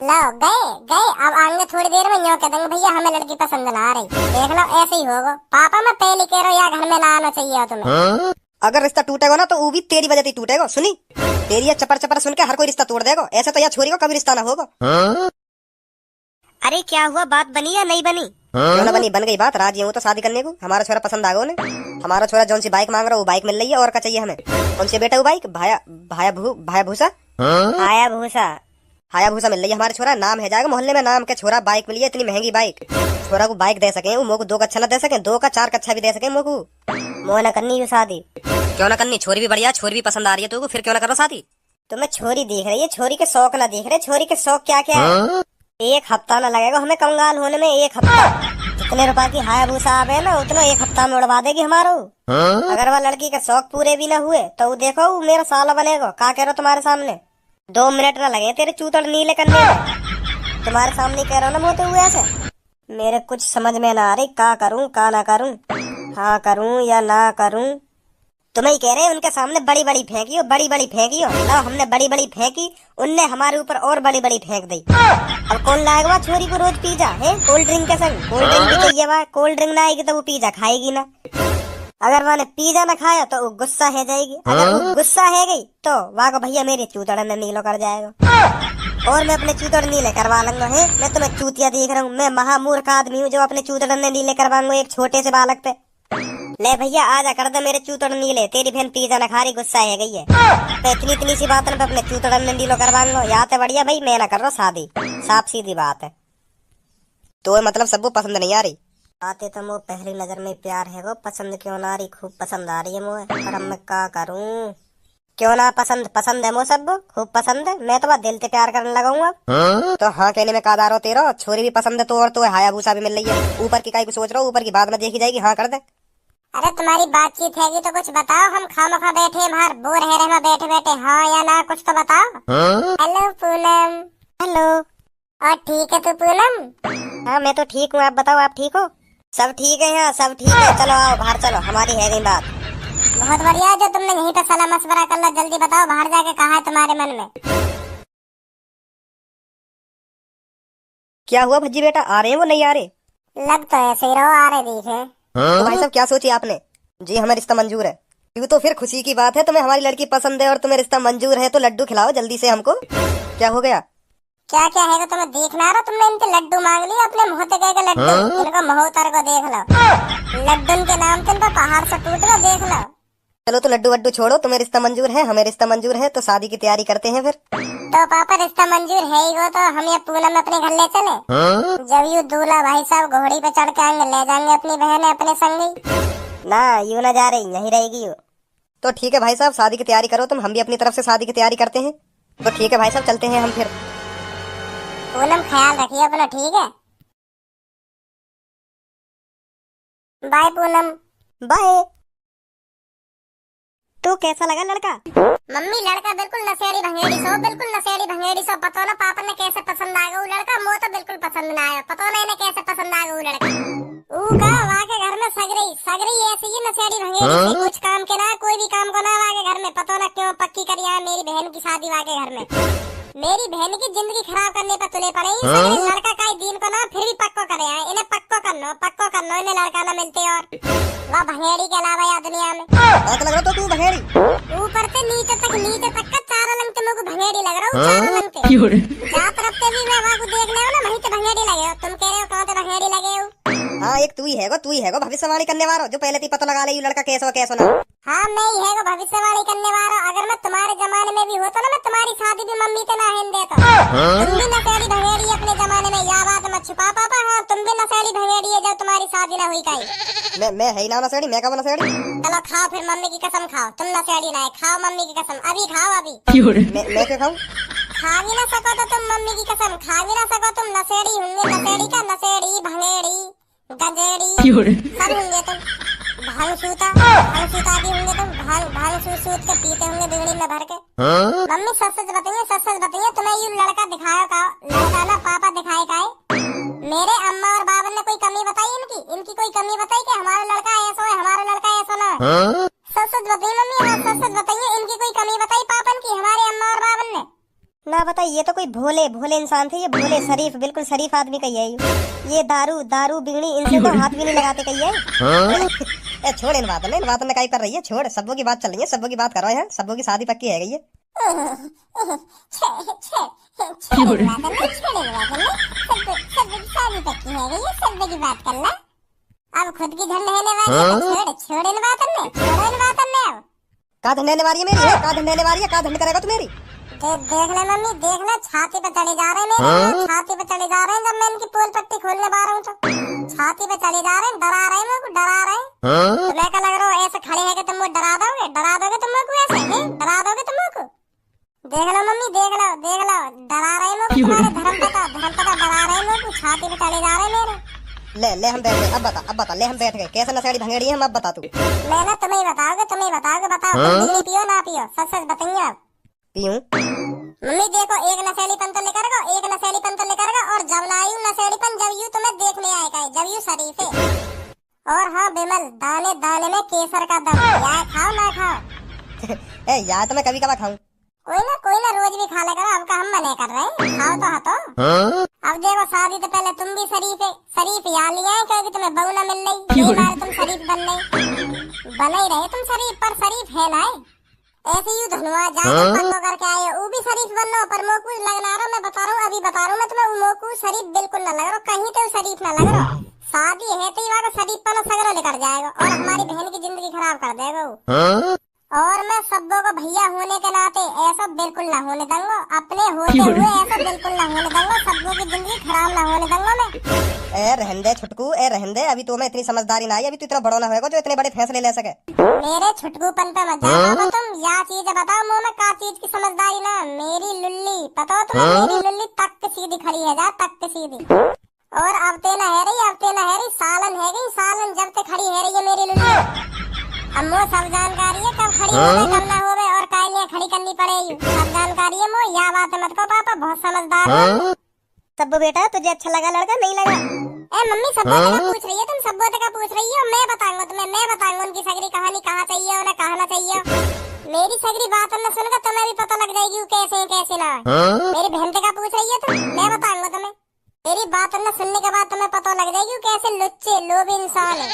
S1: लो गए अब आएंगे थोड़ी देर में, यूँ कह देंगे भैया हमें लड़की पसंद ना आ रही। देख लो ऐसे ही होगा। पापा मैं पहले कह रहा हूँ यार घर में ना आना चाहिए तुम्हें।
S2: अगर रिश्ता टूटेगा ना तो वो भी तेरी वजह से टूटेगा। सुनी तेरी ये चपर चपर सुन के हर कोई रिश्ता तोड़ देगा, ऐसे तो यार छोरी को कभी रिश्ता ना होगा।
S3: अरे क्या हुआ, बात बनी या नहीं बनी?
S2: क्यों ना बनी, बन गई बात। राजी हूँ तो शादी करने को। हमारा छोरा पसंद आ गया उन्हें। हमारा छोरा जौन सी बाइक मांग रहा है वो बाइक मिल रही है। और क्या चाहिए हमें? कौन सी बेटा वो बाइक? भाया भूसा
S3: आया भूसा।
S2: हाया भूसा मिल रही है हमारे छोरा। नाम है जाएगा मोहल्ले में, नाम के छोरा बाइक मिली है, इतनी महंगी बाइक। छोरा को बाइक दे सके वो मोको 2 कच्छा न दे सके, 2 का 4 कच्छा भी दे सके मोको।
S3: मोह न करनी शादी।
S2: क्यों ना करनी? छोरी भी बढ़िया, छोरी भी पसंद आ रही है तो फिर क्यों ना करो शादी?
S3: तुम्हें छोरी दिख रही है, छोरी के शौक ना दिख रहे। छोरी के शौक क्या क्या है? 1 हफ्ता ना लगेगा हमें कंगाल होने में। 1 हफ्ता। जितने रुपए की हाया भूसा आवे ना उतना 1 हफ्ता में उड़वा देगी हमारो। अगर वह लड़की के शौक पूरे भी ना हुए तो वो देखो वो मेरा साला बनेगा। क्या कह रहे हो तुम्हारे सामने? 2 मिनट ना लगे तेरे चूतड़ नीले करने में। तुम्हारे सामने कह रहा हूँ ना मोते हुए ऐसे। मेरे कुछ समझ में ना आ रही, क्या करूँ क्या ना करूँ, हाँ करूँ या ना करूँ। तुम्हें ही कह रहे हैं उनके सामने बड़ी बड़ी फेंकियो, बड़ी बड़ी फेंकियो। लो हमने बड़ी बड़ी फेंकी, उनने हमारे ऊपर और बड़ी बड़ी फेंक दी। अब कौन लाएगा छोरी को रोज पिज्जा है कोल्ड ड्रिंक के संग? कोल्ड ड्रिंक भी चाहिए वहाँ। कोल्ड ड्रिंक ना आएगी तो वो पिज्जा खाएगी ना। अगर वहाँ ने पिज्जा ना खाया तो वो गुस्सा है जाएगी। अगर वो गुस्सा है गई तो वहाँ को भैया मेरे चूतड़ ने नीलो कर जाएगा। और मैं अपने चूतड़ नीले करवा लूंगा। है मैं तुम्हें चूतिया देख रहा हूँ? मैं महामूर्ख आदमी हूँ जो अपने चूतड़ ने नीले करवाऊंगा एक छोटे से बालक पे। ले भैया आजा कर दे मेरे चूतड़ नीले। तेरी बहन पिज्जा न खा रही, गुस्सा है गई है तो इतनी सी बात पे अपने चूतड़ ने नीलो करवाऊंगा। यहाँ तो बढ़िया भाई मैं ना कर रहा शादी, साफ सीधी बात है।
S2: तो मतलब सबको पसंद नहीं आ रही?
S3: आते तो मुझे पहली नजर में प्यार है वो, पसंद क्यों ना आ रही? खूब पसंद आ रही है मुझे, पर अब मैं क्या करूँ? क्यों ना पसंद? पसंद है मुझे सब, खूब पसंद है। मैं तो बस दिल से प्यार करने लगाऊंगा।
S2: तो हाँ कहने में कादार हो तेरा। छोरी भी पसंद है तो, और तो हाया भूसा भी मिल रही है। ऊपर की काई को सोच रहा हूँ, ऊपर की बाद में देखी जाएगी। हाँ कर दे।
S1: अरे तुम्हारी बातचीत हैगी तो कुछ बताओ। हम खामखा बैठे बाहर बोर है रहे बैठे बैठे। हाँ या ना कुछ तो बताओ। हेलो पूनम।
S3: हेलो।
S1: और ठीक है तू पूनम?
S3: हाँ मैं तो ठीक हूँ, आप बताओ आप ठीक हो? सब ठीक है यहाँ, सब ठीक है। चलो आओ बाहर चलो, हमारी है गई बात।
S1: बहुत बढ़िया जो तुमने यहीं पे सलाह मशवरा कर लो। जल्दी बताओ बाहर जाके कहा है तुम्हारे मन में?
S2: क्या हुआ भज्जी बेटा, आ रहे हैं वो नहीं आ रहे?
S1: लग तो ऐसे ही रहो, आ रहे दिखे।
S2: तो भाई साहब क्या सोची आपने? जी हमें रिश्ता मंजूर है। क्यों तो फिर खुशी की बात है। तुम्हें हमारी लड़की पसंद है और तुम्हें रिश्ता मंजूर है तो लड्डू खिलाओ जल्दी से हमको। क्या हो गया?
S1: क्या क्या है तुम्हें देखना रहा? तुमने इनके लड्डू मांग लिए अपने मुंह से कह के लड्डू। इनको महोत्तर को देख लो, लड्डू के नाम से इनका पहाड़ से टूट गया, देख लो।
S2: चलो तो लड्डू वड्डू छोड़ो, तुम्हें रिश्ता मंजूर है, हमें रिश्ता मंजूर है तो शादी की तैयारी करते हैं फिर।
S1: तो पापा रिश्ता मंजूर है ही वो तो हम ये पूनम अपने घर ले चले। जब यू दूल्हा भाई साहब घोड़ी पे चढ़ के आएंगे ले जाएंगे अपनी बहन अपने संगी।
S3: ना यूँ ना जा रही, यहीं रहेगी यू।
S2: तो ठीक है भाई साहब शादी की तैयारी करो तुम, हम भी अपनी तरफ से शादी की तैयारी करते हैं। तो ठीक है भाई साहब चलते हैं हम फिर।
S1: पूनम ख्याल रखिए अपना, ठीक है? बाय पूनम।
S3: बाय। तो कैसा लगा लड़का?
S1: मम्मी लड़का बिल्कुल नशेड़ी भंगेड़ी सो, बिल्कुल नशेड़ी भंगेड़ी सो। पता ना पापा ने कैसे पसंद आ गया वो लड़का। मुझे तो बिल्कुल पसंद ना आया। पता ना इन्हें कैसे पसंद आ गया वो लड़का। वहाँ के घर में सगरी ऐसी ही नशेड़ी भंगेड़ी सी, कुछ काम के ना कोई भी काम को ना वहाँ के घर में। पता ना क्यों पक्की करी है मेरी बहन की शादी वहाँ के घर में। मेरी बहन की जिंदगी खराब करने पर तुले पड़े। लड़का का दिन को ना फिर भी पक्को करे आए। इन्हें पक्को करनो इन्हें लड़का ना मिलते। और वह भंगेड़ी के अलावा या दुनिया में
S2: लग रहा तो तू भंगेड़ी
S1: ऊपर से नीचे तक का चारों लंग के मुझे भंगेड़ी लग रहा हूँ। चारों लंग के जहाँ तरफ से भी मैं वहाँ को देख ले ना वहीं से भंगेड़ी लगे हो। तुम कह रहे हो कहाँ से भंगेड़ी लगे हो?
S2: हाँ एक तू ही है भविष्यवाणी करने वाला जो पहले पता लगा ले लड़का कैसो ना।
S1: हाँ मैं ही है भविष्यवाणी करने वाला। अगर मैं तुम्हारे जमाने में भी होता ना मैं तुम्हारी शादी भी मम्मी से ना हिन देता। तुम भी नशेड़ी भंगेड़ी अपने जमाने में, या बात मत छुपा पापा। हाँ तुम भी नशेड़ी भंगेड़ी है जब तुम्हारी शादी ना हुई कहीं।
S2: मैं है ही ना नशेड़ी, मैं कब नशेड़ी?
S1: चलो खाओ फिर मम्मी की कसम खाओ। तुम नशेड़ी ना है, खाओ मम्मी की कसम। अभी खाओ अभी।
S2: मैं क्यों खाऊं?
S1: खा भी ना सको तो तुम मम्मी की कसम खा भी ना सको तुम। नशेड़ी होंगे, नशेड़ी का नशेड़ी भंगेड़ी गंजेड़ी सब होंगे तुम। भांग सूता भी होंगे तुम। भांग सूत के पीते होंगे बिगड़ी में भर के। मम्मी सच सच बताइए तुम्हें ये लड़का दिखाया का? लड़का ना पापा दिखाए का है? मेरे अम्मा और बाबा ने कोई कमी बताई इनकी कोई कमी बताई कि हमारा लड़का ऐसा है, हमारा लड़का ऐसा ना? सच बताइए मम्मी, हाँ सच बताइए। इनकी कोई कमी बताई पापन की हमारे अम्मा और बाबन ने?
S3: ना बताइए, ये तो कोई भोले इंसान थे। ये भोले शरीफ, बिल्कुल शरीफ आदमी कही है ये दारू बिगड़ी इनसे तो हाथ भी नहीं लगाते कही है।
S2: छोड़ इन बातों में काई कर रही है। छोड़, सबों की बात चल रही है, सबों की बात करो यहाँ। सबों की शादी पक्की है गई है।
S1: की है ये सब्बे की बात कर ला। अब खुद की धन रहने वाली है तो छोड़ इन बातन में, छोड़ो इन बातन में। अब
S2: का धंधे वाली है मेरी है, का धंधे वाली है, का धंध करेगा तू मेरी।
S1: देख ले मम्मी, देख ले, छाती पे चढ़े जा रहे हैं मेरे, छाती पे चढ़े जा रहे हैं। जब मैं इनकी पोल पट्टी खोलने पा रहा हूँ तो छाती पे चढ़े जा रहे हैं, डरा रहे हैं मेरे को, डरा रहे हैं। तुम्हें क्या लग रहा हो ऐसे खड़े है कि तुम मुझे डरा दोगे, डरा दोगे तुम मेरे को ऐसे हैं, डरा दोगे तुम मेरे को। देख लो मम्मी, देख लो, देख लो, डरा रहे हैं मेरे को, तुम्हारे धर्म पता डरा रहे हैं मेरे को, छाती पे चढ़े जा रहे हैं मेरे।
S2: ले हम बैठ गए, अब बता ले हम बैठ गए, कैसे नशेड़ी भंगेड़ी है हम, अब बता तू।
S1: मैं ना तुम्हें बताओगे, बताओ तुम बीड़ी पियो ना पियो, सच सच बताइए आप।
S2: पीऊं?
S1: मम्मी देखो, एक नशेड़ीपन तो लेकर गो, एक नशेड़ीपन तो लेकर गो, और जब लायू नशेड़ीपन जब यू तुम्हें देखने आएगा, जब यू शरीफ है। और हाँ बिमल, दाने दाने में केसर का दम, या खाओ ना खाओ।
S2: ए यार तो मैं कभी कभी खाऊं।
S1: कोई ना रोज भी खा ले करो, अब का हम मने कर रहे हैं, खाओ तो हतो। अब देखो शादी तो पहले तुम भी शरीफ है, शरीफ यहाँ लिया है क्योंकि तुम्हें बहू ना मिल रही, ये बार तुम शरीफ बन ही रहे तुम शरीफ, पर शरीफ है ना ऐसे यू धनुआ जाके पन्नो करके आए, वो भी शरीफ बन लो, पर मोकू लगना रहा, मैं बता रहा हूँ, अभी बता रहा हूँ मैं तुम्हें, मोकू शरीफ बिल्कुल ना लग रहा, कहीं तो शरीफ ना लग रहा। शादी है तो ये शरीफ पना सगरा लेकर जाएगा और हमारी बहन की जिंदगी खराब कर देगा वो। और मैं सबों को भैया होने के नाते ऐसा बिल्कुल ना होने दूंगा, अपने होते हुए ऐसा बिल्कुल ना होने दूंगा, सबों की जिंदगी खराब ना होने दूंगा मैं।
S2: ए रहंदे छुटकू, ए रहंदे, अभी तो मैं इतनी समझदारी ना आई, अभी तो इतना बड़ा ना होएगा जो इतने बड़े फैसले ले सके।
S1: मेरे छुटकूपन पे मत जाओ तुम, या चीज बताओ मुँह में, का चीज की समझदारी ना। मेरी लुल्ली पता तुम्हें, मेरी लुल्ली तक सीधी खड़ी है, जा तक सीधी। और अब ते ना है रही, सालन है गई, सालन जब तक खड़ी है रही है मेरी लुल्ली। अब मो सब जानकारी है, कब खड़ी होवे कब ना होवे, और कायलियां खड़ी करनी पड़ेगी, सब जानकारी है मो, या बात मत को पापा, बहुत समझदार है।
S3: तब बेटा तुझे अच्छा लगा लड़का, नहीं लगा?
S1: ए मम्मी सब्बों का पूछ रही है, तुम सब्बों का पूछ रही हो, मैं बताऊंगा तुम्हें, मैं बताऊंगा उनकी सगरी कहानी, कहाँ चाहिए उन्हें, कहाँ ना चाहिए। मेरी सगरी बात न सुनकर तुम्हें भी पता लग जाएगी कैसे कैसे ना। मेरी बहन का पूछ रही है तुम, मैं बताऊंगा तुम्हें, तेरी बात न सुनने के बाद तुम्हें पता लग जाएगी कैसे लुच्चे लोग इंसान है।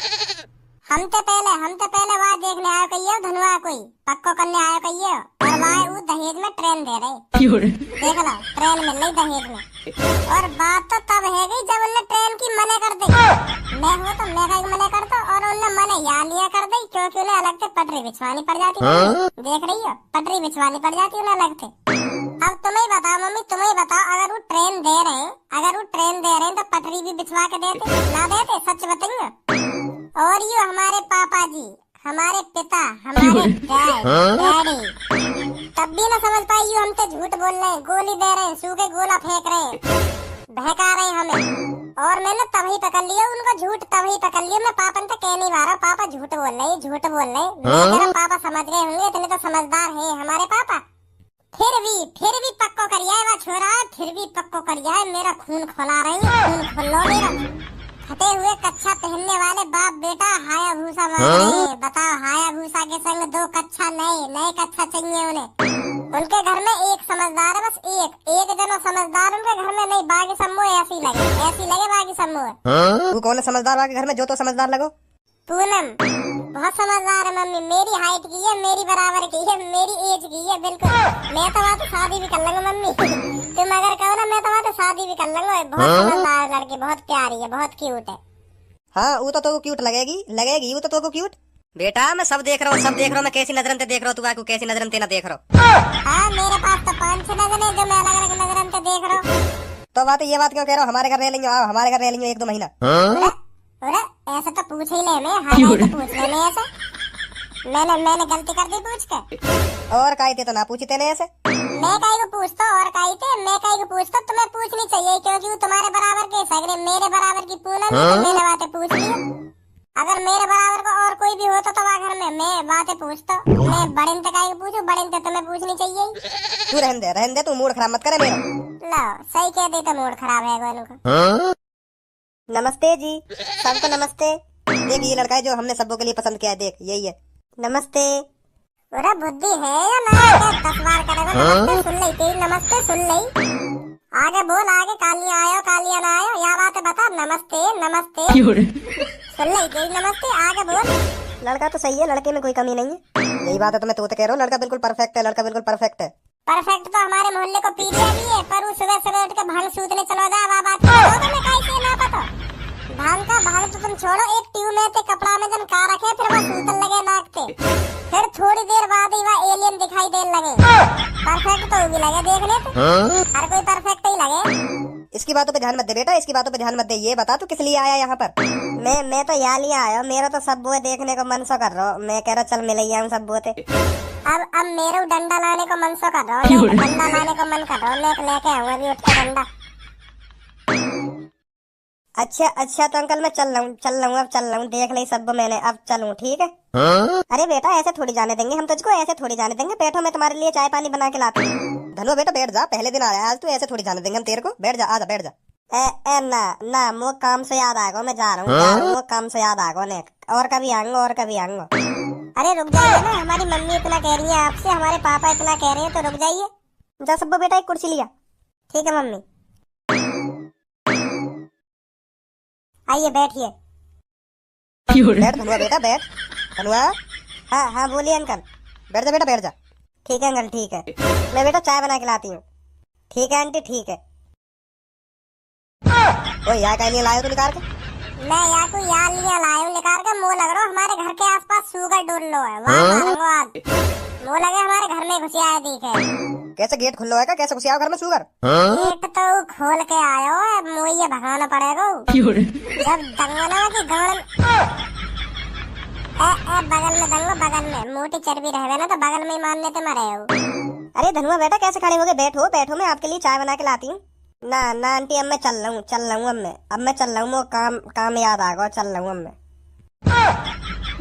S1: हम तो पहले वहाँ देखने आयो कहिए, धनुआ कोई पक्को करने आयो कहिए, और वहाँ वो दहेज में ट्रेन दे रहे, देख लो ट्रेन मिल रही दहेज में। और बात तो तब है गई जब उनने ट्रेन की मना कर दी, मैं हो तो मैं कहीं मना करता, और उनने मना यहाँ लिया कर दी, क्योंकि उन्हें अलग से पटरी बिछवानी पड़ जाती। देख रही हो, पटरी बिछवानी पड़ जाती उन्हें अलग से। अब तुम्हें बताओ मम्मी, तुम्हें बताओ, अगर वो ट्रेन दे रहे हैं तो पटरी भी बिछवा के देते ना देते, सच बताइए। और ये हमारे पापा जी, हमारे पिता, हमारे डैडी तब भी ना समझ पाई, हम तो झूठ बोल रहे हैं, गोली दे रहे हैं, सूखे गोला फेंक रहे हैं, बहका रहे हैं हमें। और मैंने तभी पकड़ लिया उनको, झूठ तभी पकड़ लिया, मैं पापा ने तो कह नहीं पा रहा, पापा झूठ बोल रहे हैं, झूठ बोल रहे हैं। मेरा पापा समझ गए होंगे, इतने तो समझदार है हमारे पापा। फिर भी पक्को करिया है छोरा, फिर भी पक्को करिया है, मेरा खून खोला रही है, खून खोलो मेरा। फटे हुए कच्छा पहनने वाले बाप बेटा हाया भूसा मांग रहे हैं, बताओ हाया भूसा के संग 2 कच्छा नए कच्छा चाहिए उन्हें। उनके घर में एक समझदार है, बस एक जनो समझदार उनके घर में नहीं, बाकी समूह ऐसी लगे बाकी समूह।
S2: तू कौन है समझदार बाकी घर में, जो तो समझदार लगो?
S1: पूनम बहुत समझदार है मम्मी, मेरी हाइट की है, मेरी बराबर की है, मेरी एज की है बिल्कुल। मैं तो वहाँ तो शादी भी कर लूंगा मम्मी, तुम अगर कहो ना मैं तो वहाँ तो शादी भी कर लूंगा। बहुत समझदार लड़की, बहुत प्यारी है, बहुत क्यूट है।
S2: हाँ वो तो क्यूट लगेगी वो तो क्यूट। बेटा मैं सब देख रहा हूँ, मैं कैसी नजरन ते देख रहा हूँ, तू आको कैसी नजरन ते ना देख रहा हूँ।
S1: हाँ मेरे पास तो 5-6 नजर है जो मैं अलग अलग नजरन ते देख रहा हूँ।
S2: तो बात ये बात क्यों कह रहा हूँ, हमारे घर रह लेंगे, आओ हमारे घर रह लेंगे 1-2 महीना।
S1: अरे ऐसे तो पूछ ही ले, मैं तो पूछ लेने ऐसे, मैंने गलती कर दी पूछ के।
S2: और काई थे तो ना पूछी तेने ऐसे,
S1: मैं काई को पूछता और काई थे, मैं काई को पूछता, तुम्हें पूछनी चाहिए क्योंकि वो तुम्हारे बराबर के सगरे, मेरे बराबर की पूनम है, तो मैंने बातें पूछ ली। अगर मेरे बराबर का और कोई भी होता तो वहाँ घर में मैं बातें पूछता, मैं बड़े इंते काई को पूछूं, बड़े इंते तुम्हें पूछनी चाहिए।
S2: तू रहने दे, तू मूड खराब मत करे मेरा।
S1: लो सही कह दी, तो मूड खराब है गोलू का।
S3: नमस्ते जी, सबको नमस्ते।
S2: देख ये लड़का है जो हमने सबों के लिए पसंद किया है, देख यही है।
S3: नमस्ते।
S1: पूरा बुद्धि है या ना, 10 बार करेगा नमस्ते सुन ली, तेरी नमस्ते सुन ली, आगे बोल, आगे कालिया आयो कालिया ना आयो, या बात बता, नमस्ते सुन ली तेरी नमस्ते, आगे बोल।
S3: लड़का तो सही है, लड़के में कोई कमी नहीं है।
S2: यही बात है तो मैं तो कह रहा हूँ, लड़का बिल्कुल परफेक्ट है।
S1: परफेक्ट तो हमारे मोहल्ले को पीरिया भी है, पर वो सुबह उठ के भांग सूतने चलो जा, बाबा तो मैं कैसे ना पता। में जब का रखे फिर वो सूतन लगे नाक पे। फिर थोड़ी देर बाद ही वह एलियन दिखाई देने लगे। परफेक्ट तो भी लगे देखने पे, हर कोई परफेक्ट ही लगे।
S2: इसकी बातों पे ध्यान मत दे बेटा, इसकी बातों पे ध्यान मत दे। ये बता तू किस लिए आया यहाँ पर?
S3: मैं तो यहाँ लिया आया, मेरा तो सब वो देखने को मन सो कर रहा हूँ। मैं कह रहा चल मिल आऊँ सब वो।
S1: अब मेरे डंडा लाने को मन सो कर रहा हूँ, डंडा लाने को मन कर रहा हूँ, लेके आऊंगा अभी उठ के डंडा।
S3: अच्छा तो अंकल मैं चल रहा हूँ अब चल रहा हूँ, देख ली सब मैंने, अब चलूँ ठीक है? अरे बेटा ऐसे थोड़ी जाने देंगे हम तुझको, ऐसे थोड़ी जाने देंगे। बैठो मैं तुम्हारे लिए चाय पानी बना के लाती हूँ।
S2: धनुआ बेटा बैठ जा, पहले दिन आया आज तू, ऐसे थोड़ी जाने देंगे हम तेरे को। बैठ जा, आजा बैठ जा।
S3: ना वो काम से याद आएगा, मैं जा रहा हूँ वो काम से याद आएगा ने, और कभी आऊंगा और कभी आऊंगा।
S1: अरे रुक जाइए ना, हमारी मम्मी इतना कह रही है आपसे, हमारे पापा इतना कह रहे हैं, तो रुक जाइए।
S3: जा सब्बू बेटा एक कुर्सी लिया।
S1: ठीक है मम्मी, आइए बैठिए।
S2: बैठ धनुआ बेटा बैठ। धनुआ
S3: हाँ बोलिए अंकल।
S2: बैठ जा बेटा बैठ जा।
S3: ठीक है अंकल ठीक है, मैं बेटा चाय बना के लाती हूँ। ठीक है आंटी ठीक है।
S2: ओए यहाँ कहीं नहीं लाया तू निकाल के?
S1: मैं यहाँ को यहाँ लिया लाया निकाल के। मुँह लग रहा हमारे घर के आसपास शुगर डोल लो है, वहाँ मारूंगा आज। मुँह लगे हमारे घर में घुसिया है दिखे।
S2: कैसे गेट खुल्लो है? कैसे घुसिया घर में शुगर?
S1: गेट तो खोल के आयो है, मुँह ये भगाना पड़ेगा जब दंगना की गण। बगल में मोटी चर्बी रहे ना तो बगल में ही मारने ते मरे हो।
S3: अरे धनुआ बेटा कैसे खड़े हो गए? बैठो मैं आपके लिए चाय बना के लाती हूँ। ना आंटी अब मैं चल रहा हूँ अब मैं चल रहा हूँ, वो काम याद आ गया, चल रहा हूँ अब मैं।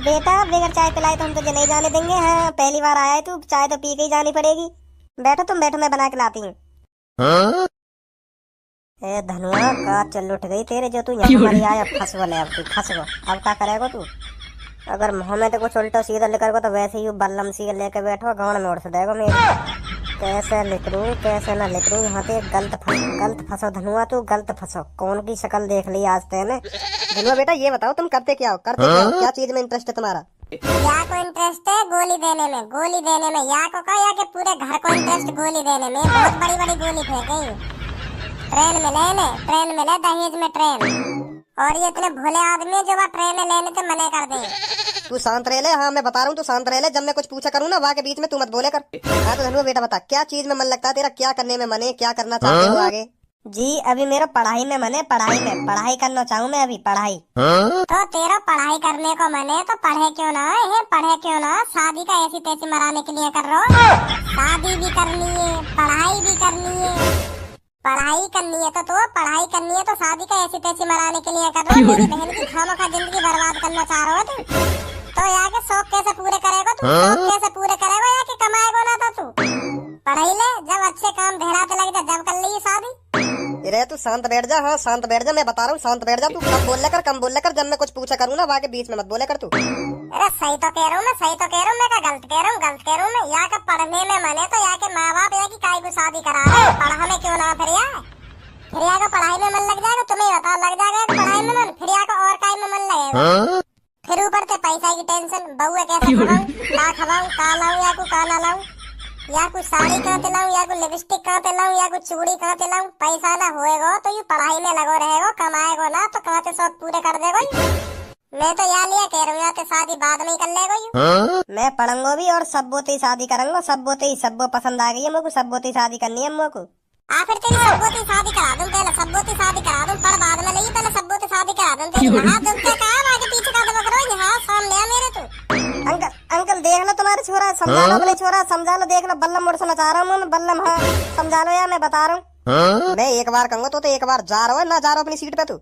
S3: बेटा बगैर चाय पिलाए तो हम तुझे नहीं जाने देंगे। हाँ पहली बार आया है तू, चाय तो पी के ही जानी पड़ेगी। बैठो मैं बना के लाती हूँ। ए धनुआ का चल उठ गई तेरे, जो तू यहाँ पर आया फंस ले, अब तू फंस गो। अब क्या करेगा तू? अगर मुँह में तो कुछ उल्टा सीधा लिखा तो वैसे ही बल्लम सी लेके बैठो, गाँव में उड़ से देगा मेरे। कैसे लिख लूँ कैसे ना लिख लूँ, यहाँ पे गलत फंसो धनुआ, तू गलत फंसो। कौन की शक्ल देख ली आज तेने?
S2: धनुआ बेटा ये बताओ तुम करते क्या हो? क्या चीज में इंटरेस्ट है तुम्हारा?
S1: या को इंटरेस्ट है गोली देने में, या को कहा या के पूरे घर को इंटरेस्ट गोली देने में। बहुत बड़ी गोली फेंकी ट्रेन में ले दहेज में ट्रेन, और ये इतने भोले आदमी जो वह ट्रेन लेने से मने कर दे।
S2: तू शांत रह ले। हाँ मैं बता रहा हूँ तू शांत रह ले, जब मैं कुछ पूछा करूँ ना वहाँ के बीच में तू मत बोले कर। हाँ तो धनुआ बेटा बता क्या चीज में मन लगता है तेरा? क्या करने में मन है? क्या करना चाहते हो आगे?
S3: जी अभी मेरा पढ़ाई में मन है, पढ़ाई करना चाहूँ मैं अभी, पढ़ाई।
S1: तो तेरा पढ़ाई करने को मन है तो पढ़े क्यों ना? शादी का ऐसी तैसी मराने के लिए कर रहा हो? शादी भी करनी है, पढ़ाई भी करनी है। पढ़ाई करनी है तो शादी का ऐसी तैसी मराने के लिए कर रहा हो? मेरी बहन की खामखा जिंदगी बर्बाद करना चाह रहा हो तू? तो यहाँ के शौक कैसे पूरे करेगा तू? यहाँ के कमाएगा ना तो तू पढ़ाई ले, जब अच्छे काम धेराते लग जा जब कर ली शादी।
S2: अरे तू शांत बैठ जा। हाँ शांत बैठ जा, मैं बता रहा हूँ शांत बैठ जा। तू कम बोल कर जब मैं कुछ पूछा करूँ ना वहाँ के बीच में मत बोले कर तू।
S1: अरे सही तो कह रहा हूँ मैं क्या गलत कह रहा हूँ मैं? यहाँ का पढ़ने में मन है तो यहाँ के माँ बाप यहाँ की काय को शादी करा रहे, पढ़ा में क्यों ना? फिर यहाँ का पढ़ाई में मन लग जाएगा, तुम्हें बता लग जाएगा पढ़ाई में मन, फिर यहाँ का और काय में मन लगेगा। फिर ऊपर से पैसा की टेंशन, बहू कैसे खवाऊं, का लाऊं या को का ना लाऊं, या कुछ साड़ी कहाँ ते लाऊं, या कुछ लिपस्टिक कहाँ ते लाऊं, या कुछ चूड़ी कहाँ ते लाऊं। पैसा ना होएगा तो ये पढ़ाई में लगो रहेगा, कमाएगा ना तो कहाँ से सब पूरे कर देगा। मैं तो यहाँ लिया कह रहा हूँ, यहाँ शादी बाद में ही कर लेगा।
S3: मैं पढ़ूंगा भी और सब बोते ही शादी करूंगा, सब पसंद आ गई है मुझको, सब बोते शादी करनी है मुझको।
S1: फिर तेरी सबोती शादी करा दूं, पहले सबोती शादी करा दूं, पर बाद में नहीं, पहले सबोती शादी करा दूं तेरी। हां तुम क्या कहा आगे पीछे का दबा करो, यहां सामने आ मेरे तो।
S3: अंकल देख लो तुम्हारे छोरा, समझा लो अपने छोरा, समझा लो, देख लो बल्लम मुड़ सुना चाह रहा हूं मैं, बल्लम। हां समझा लो यार, मैं बता रहा हूं।
S2: मैं एक बार कहूंगा तो एक बार जा रहा हो ना, जा रहा हो अपनी सीट पे तू?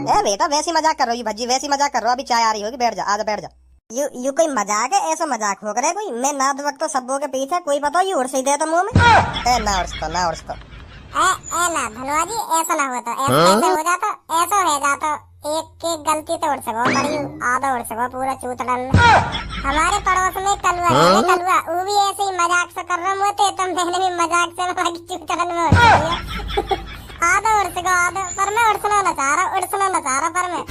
S2: ए बेटा वैसी मजाक कर रही हो भज्जी, वैसी मजाक कर रहा हो। अभी चाय आ रही होगी, बैठ जा, आजा बैठ जा।
S3: यू कोई मजाक है? ऐसा मजाक हो करे कोई? मैं नाद वक्त तो सबों के पीछे, कोई बताओ ये उड़ से दे तो मुंह में।
S2: ए ना उड़ता
S1: ना धनवा जी, ऐसा ना होता, ऐसा हो जाता, ऐसा हो जाता। एक गलती तो उड़ सको, बड़ी आधा उड़ सको पूरा चूतड़न। हमारे पड़ोस में कलुआ वो भी ऐसे ही मजाक से कर रहा होते, तो मैंने भी मजाक से चूतड़न में आधा उड़ सको, आधा। पर मैं उड़सना ना चाह रहा, पर मैं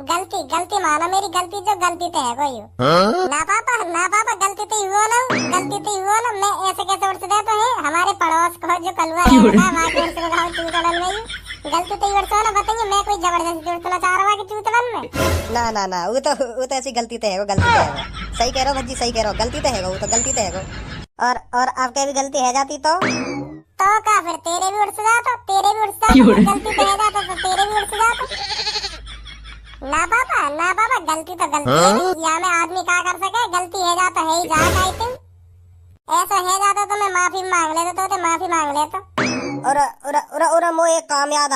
S1: गलती माना, मेरी गलती जो गलती तो है कोई ना पापा गलती तो हुआ ना। मैं ऐसे कैसे उड़ सकता? तो है हमारे पड़ोस को जो कलुआ है वहाँ के उड़ सकता, गलती तो ये ना बताइए, मैं कोई जबरदस्ती उड़ना चाह रहा कि चूतवन में।
S2: ना ना ना, वो तो ऐसी गलती तो है, वो गलती तो है। सही कह रहे हो भज्जी, सही कह रहे हो, गलती तो है, वो तो गलती तो है।
S3: और आपके भी गलती है जाती तो
S1: का फिर तेरे भी उड़ से जाता, तेरे भी उड़ से जाता, गलती तो है जाता तो तेरे भी उड़ से जाता। ना पापा गलती तो गलती है, यहाँ में आदमी क्या कर सके, गलती है जाता है ही जाता। आई थिंक ऐसा है जाता तो मैं माफी मांग लेता, तो माफी मांग लेता।
S3: और मो एक काम याद